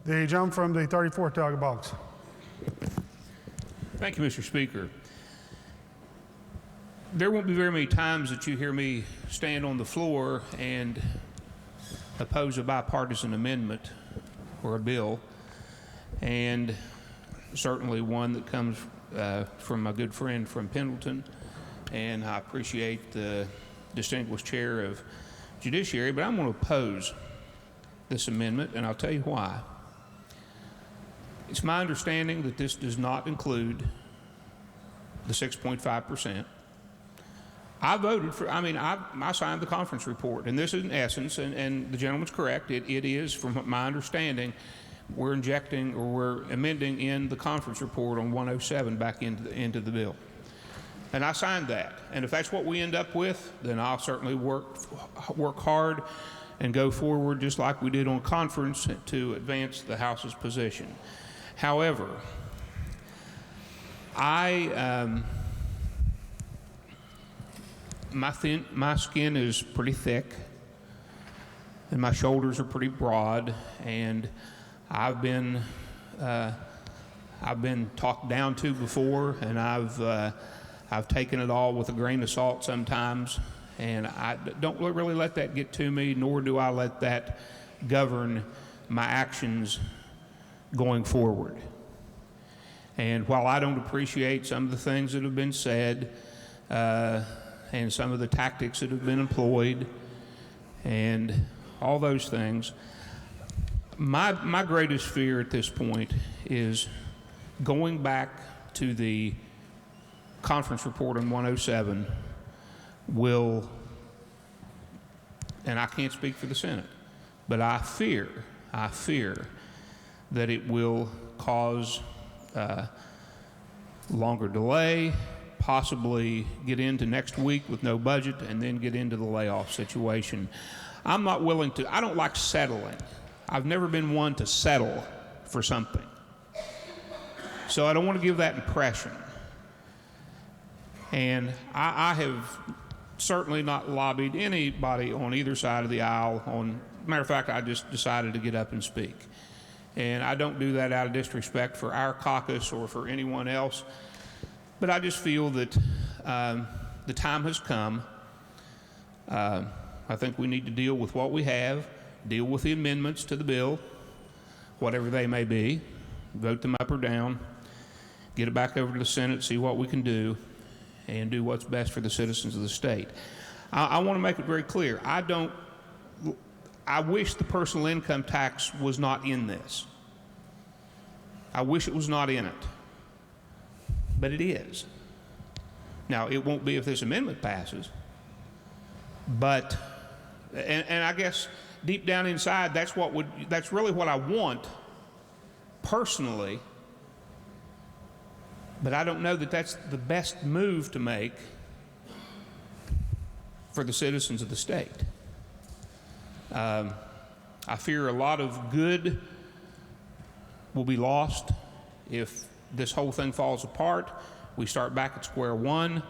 The gentleman from the 34th delegate box. Thank you, Mr. Speaker. There won't be very many times that you hear me stand on the floor and oppose a bipartisan amendment or a bill, and certainly one that comes from my good friend from Pendleton, and I appreciate the distinguished chair of Judiciary, but I'm going to oppose this amendment, and I'll tell you why. It's my understanding that this does not include the 6.5%. I voted for, I signed the conference report, and this is in essence, and the gentleman's correct, it is, from my understanding, we're amending in the conference report on 107 back into the bill. And I signed that. And if that's what we end up with, then I'll certainly work hard and go forward just like we did on conference to advance the House's position. However, my skin is pretty thick, and my shoulders are pretty broad, and I've been talked down to before, and I've taken it all with a grain of salt sometimes, and I don't really let that get to me, nor do I let that govern my actions going forward. And while I don't appreciate some of the things that have been said and some of the tactics that have been employed and all those things, my greatest fear at this point is going back to the conference report on 107 will, and I can't speak for the Senate, but I fear that it will cause longer delay, possibly get into next week with no budget, and then get into the layoff situation. I'm not willing to, I don't like settling. I've never been one to settle for something. So I don't want to give that impression. And I have certainly not lobbied anybody on either side of the aisle. Matter of fact, I just decided to get up and speak. And I don't do that out of disrespect for our caucus or for anyone else. But I just feel that the time has come. I think we need to deal with what we have, deal with the amendments to the bill, whatever they may be, vote them up or down, get it back over to the Senate, see what we can do, and do what's best for the citizens of the state. I want to make it very clear. I wish the personal income tax was not in this. I wish it was not in it. But it is. Now, it won't be if this amendment passes. But, and I guess deep down inside, that's really what I want personally. But I don't know that that's the best move to make for the citizens of the state. I fear a lot of good will be lost if this whole thing falls apart. We start back at square one.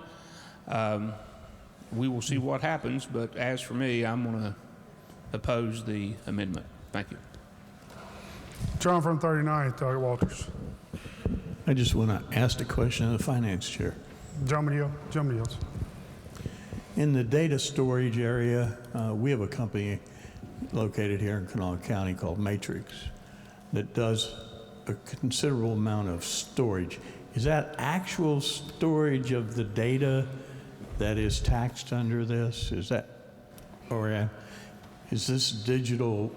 We will see what happens, but as for me, I'm going to oppose the amendment. Thank you. John from 39th, Doug Walters. I just want to ask a question of the finance chair. John Medios. In the data storage area, we have a company located here in Kanawha County called Matrix that does a considerable amount of storage. Is that actual storage of the data that is taxed under this? Is that, or is this digital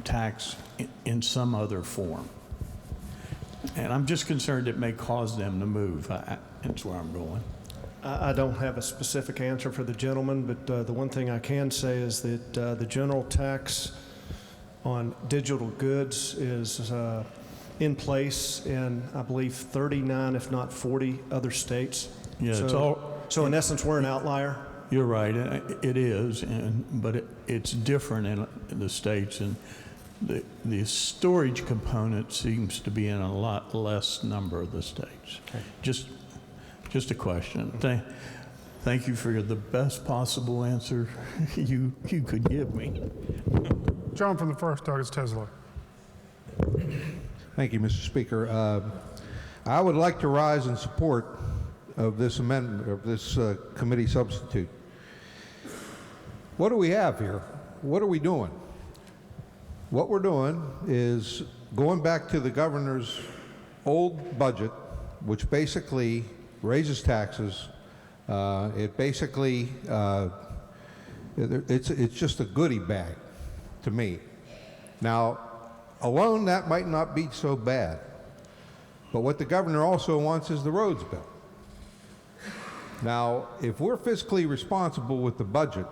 tax in some other form? And I'm just concerned it may cause them to move. That's where I'm going. I don't have a specific answer for the gentleman, but the one thing I can say is that the general tax on digital goods is in place in, I believe, 39, if not 40 other states. Yeah, so in essence, we're an outlier. You're right, it is, but it's different in the states, and the storage component seems to be in a lot less number of the states. Okay. Just a question. Thank you for the best possible answer you could give me. John from the first, Doug Tesla. Thank you, Mr. Speaker. I would like to rise in support of this amendment, of this committee substitute. What do we have here? What are we doing? What we're doing is going back to the governor's old budget, which basically raises taxes. It basically, it's just a goodie bag to me. Now, alone, that might not be so bad. But what the governor also wants is the roads bill. Now, if we're fiscally responsible with the budget,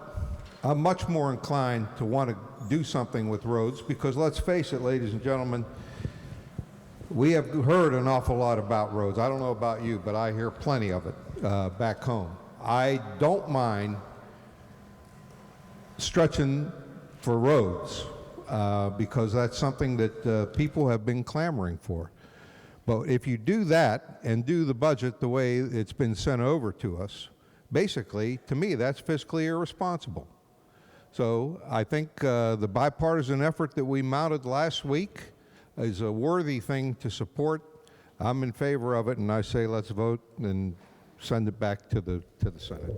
I'm much more inclined to want to do something with roads because let's face it, ladies and gentlemen, we have heard an awful lot about roads. I don't know about you, but I hear plenty of it back home. I don't mind stretching for roads because that's something that people have been clamoring for. But if you do that and do the budget the way it's been sent over to us, basically, to me, that's fiscally irresponsible. So I think the bipartisan effort that we mounted last week is a worthy thing to support. I'm in favor of it, and I say let's vote and send it back to the Senate.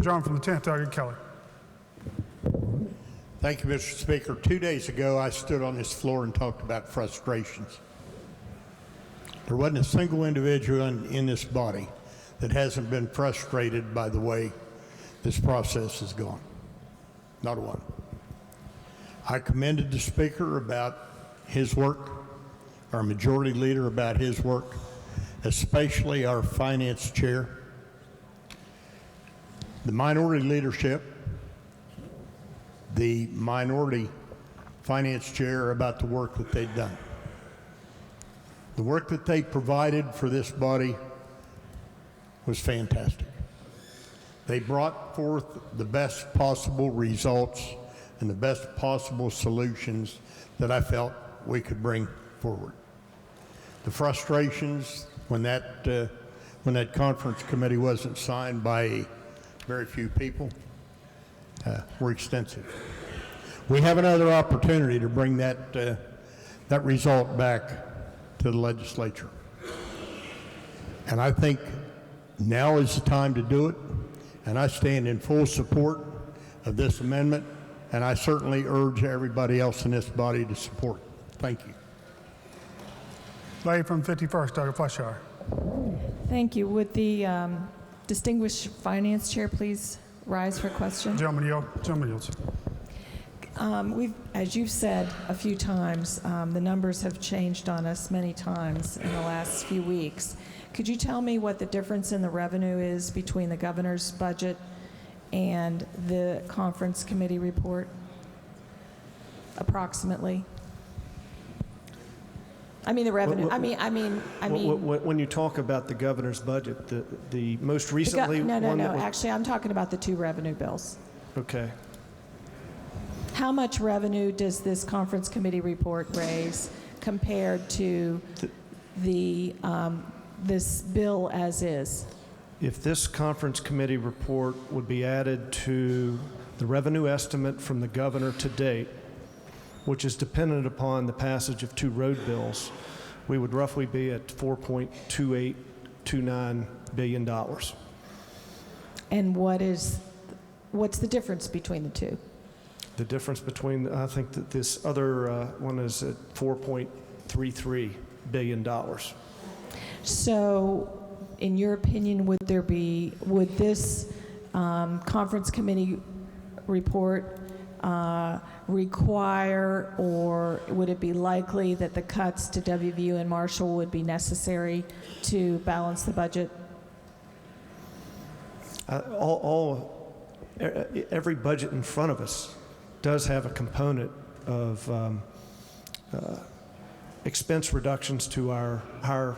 John from the 10th, Doug Kelly. Thank you, Mr. Speaker. 2 days ago, I stood on this floor and talked about frustrations. There wasn't a single individual in this body that hasn't been frustrated by the way this process has gone. Not one. I commended the Speaker about his work, our Majority Leader about his work, especially our Finance Chair, the Minority Leadership, the Minority Finance Chair about the work that they've done. The work that they provided for this body was fantastic. They brought forth the best possible results and the best possible solutions that I felt we could bring forward. The frustrations when that conference committee wasn't signed by very few people were extensive. We have another opportunity to bring that result back to the legislature. And I think now is the time to do it, and I stand in full support of this amendment, and I certainly urge everybody else in this body to support it. Thank you. Lady from 51st, Dr. Fletcher. Thank you. Would the distinguished finance chair please rise for a question? Gentleman yields. As you've said a few times, the numbers have changed on us many times in the last few weeks. Could you tell me what the difference in the revenue is between the governor's budget and the conference committee report, approximately? I mean the revenue. When you talk about the governor's budget, the most recently No. Actually, I'm talking about the two revenue bills. Okay. How much revenue does this conference committee report raise compared to this bill as is? If this conference committee report would be added to the revenue estimate from the governor to date, which is dependent upon the passage of two road bills, we would roughly be at $4.2829 billion. And what's the difference between the two? The difference between, I think that this other one is at $4.33 billion. So, in your opinion, would this conference committee report require, or would it be likely that the cuts to WVU and Marshall would be necessary to balance the budget? Every budget in front of us does have a component of expense reductions to our higher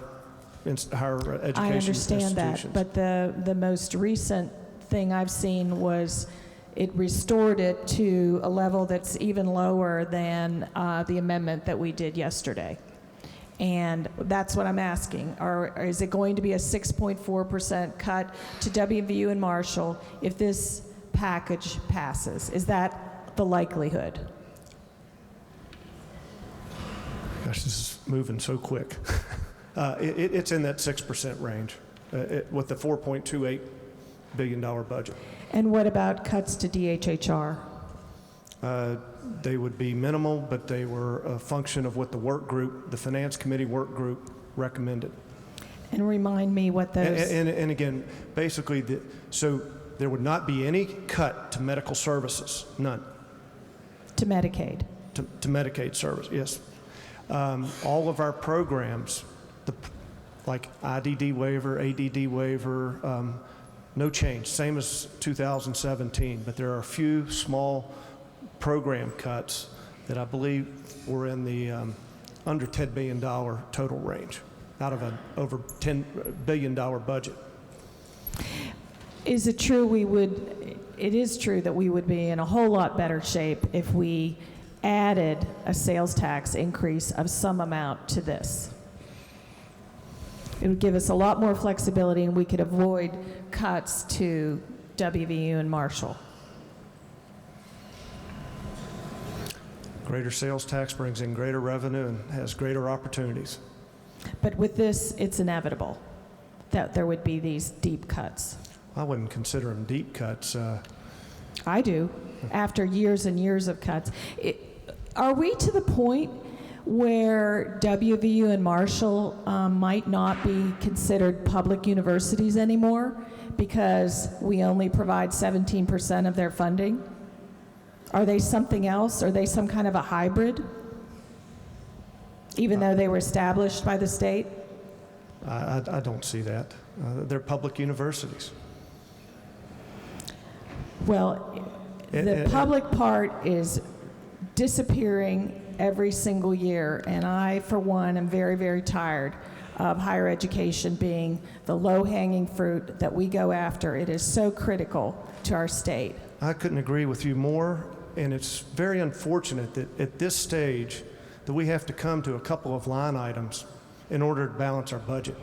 education I understand institutions. that, but the most recent thing I've seen was it restored it to a level that's even lower than the amendment that we did yesterday. And that's what I'm asking. Is it going to be a 6.4% cut to WVU and Marshall if this package passes? Is that the likelihood? Gosh, this is moving so quick. It's in that 6% range with the $4.28 billion budget. And what about cuts to DHHR? They would be minimal, but they were a function of what the Finance Committee work group recommended. And remind me what those... And again, basically, so there would not be any cut to medical services, none. To Medicaid? To Medicaid service, yes. All of our programs, like IDD waiver, ADD waiver, no change, same as 2017, but there are a few small program cuts that I believe were in the under $10 billion total range out of an over $10 billion budget. Is it true it is true that we would be in a whole lot better shape if we added a sales tax increase of some amount to this? It would give us a lot more flexibility and we could avoid cuts to WVU and Marshall. Greater sales tax brings in greater revenue and has greater opportunities. But with this, it's inevitable that there would be these deep cuts. I wouldn't consider them deep cuts. I do, after years and years of cuts. Are we to the point where WVU and Marshall might not be considered public universities anymore because we only provide 17% of their funding? Are they something else? Are they some kind of a hybrid, even though they were established by the state? I don't see that. They're public universities. Well, the public part is disappearing every single year, and I, for one, am very, very tired of higher education being the low-hanging fruit that we go after. It is so critical to our state. I couldn't agree with you more, and it's very unfortunate that at this stage that we have to come to a couple of line items in order to balance our budget.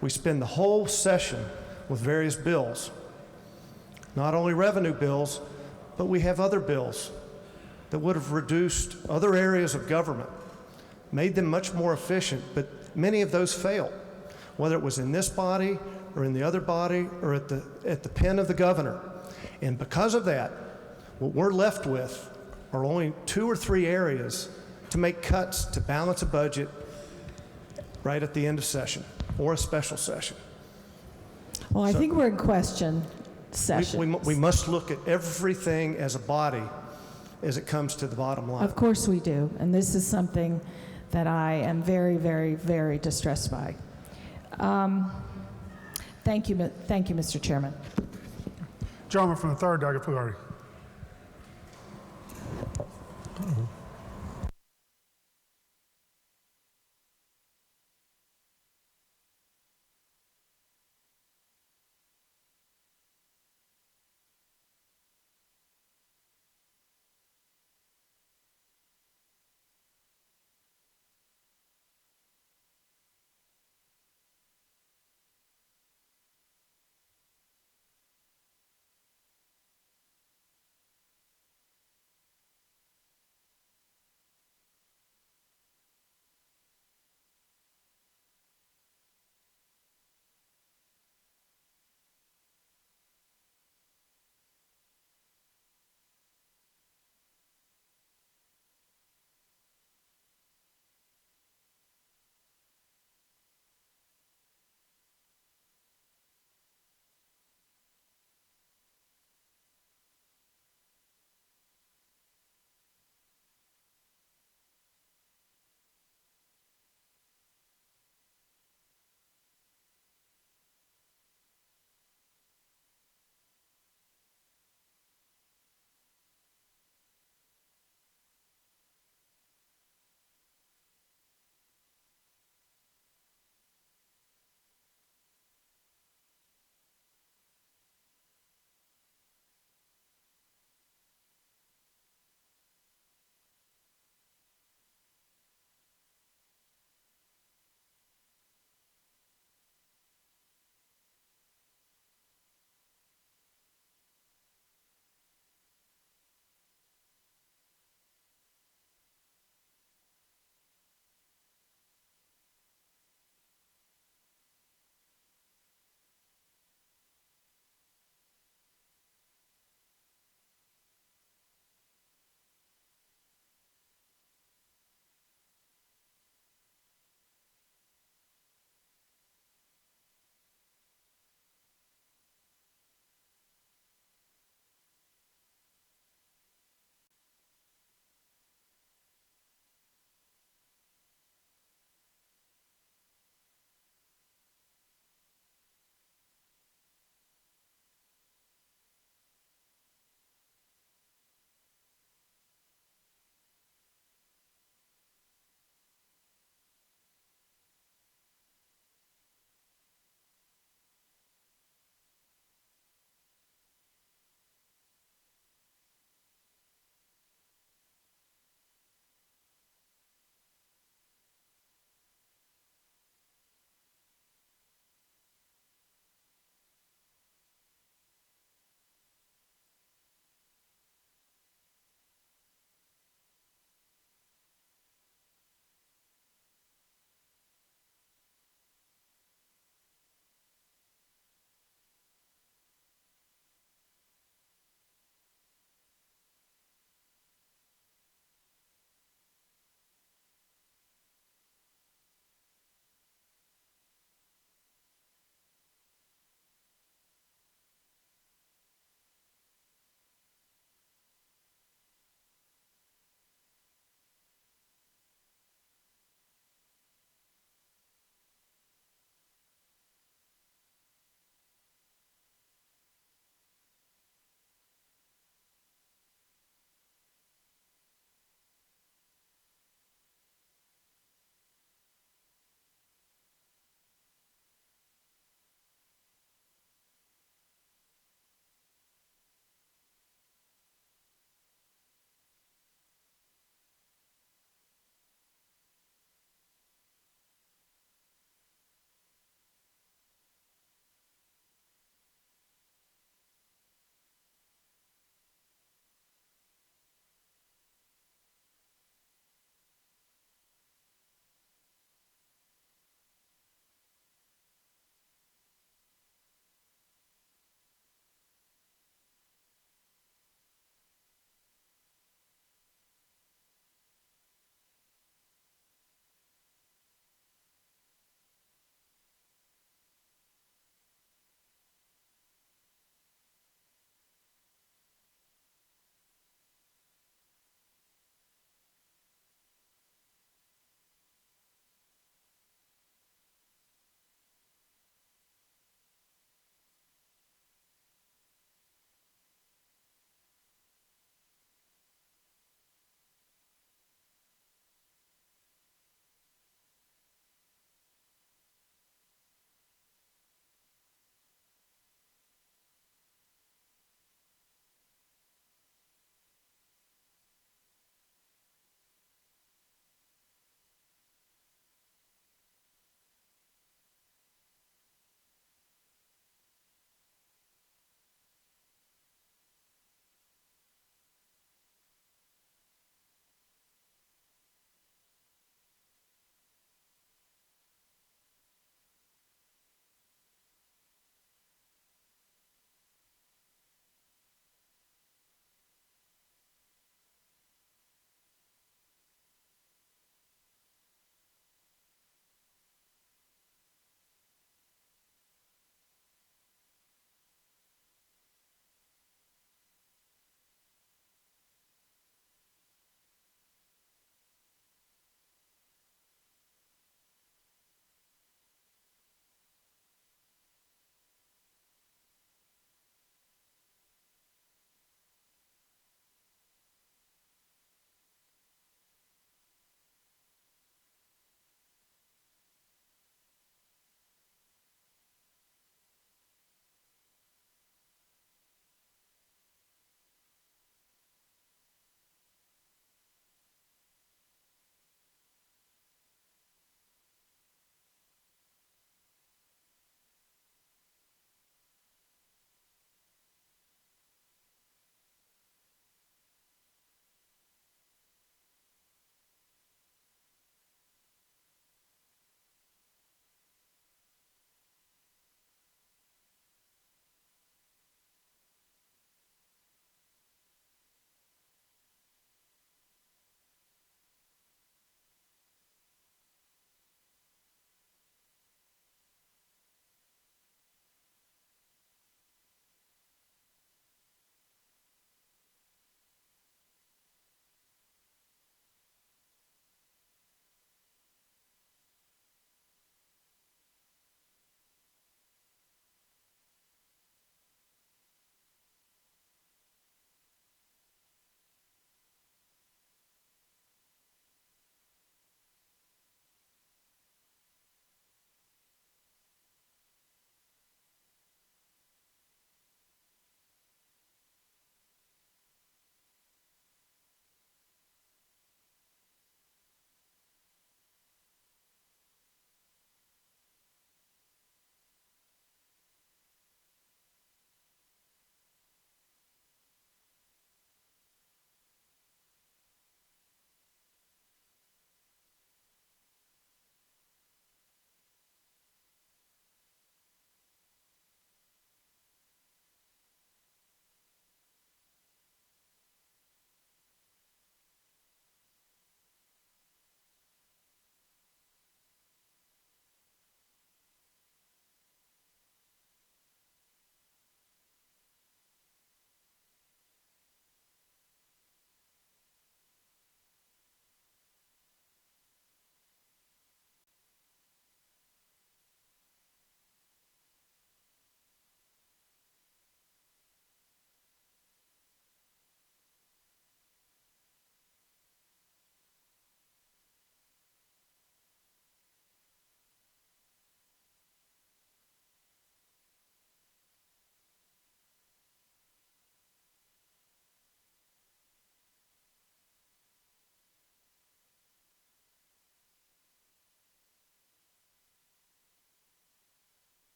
We spend the whole session with various bills, not only revenue bills, but we have other bills that would have reduced other areas of government, made them much more efficient, but many of those failed, whether it was in this body or in the other body or at the pen of the governor. And because of that, what we're left with are only 2 or 3 areas to make cuts to balance a budget right at the end of session or a special session. Well, I think we're in question session. We must look at everything as a body as it comes to the bottom line. Of course we do, and this is something that I am very, very, very distressed by. Thank you, Mr. Chairman. Gentleman from the 3rd, Doug Fluharty.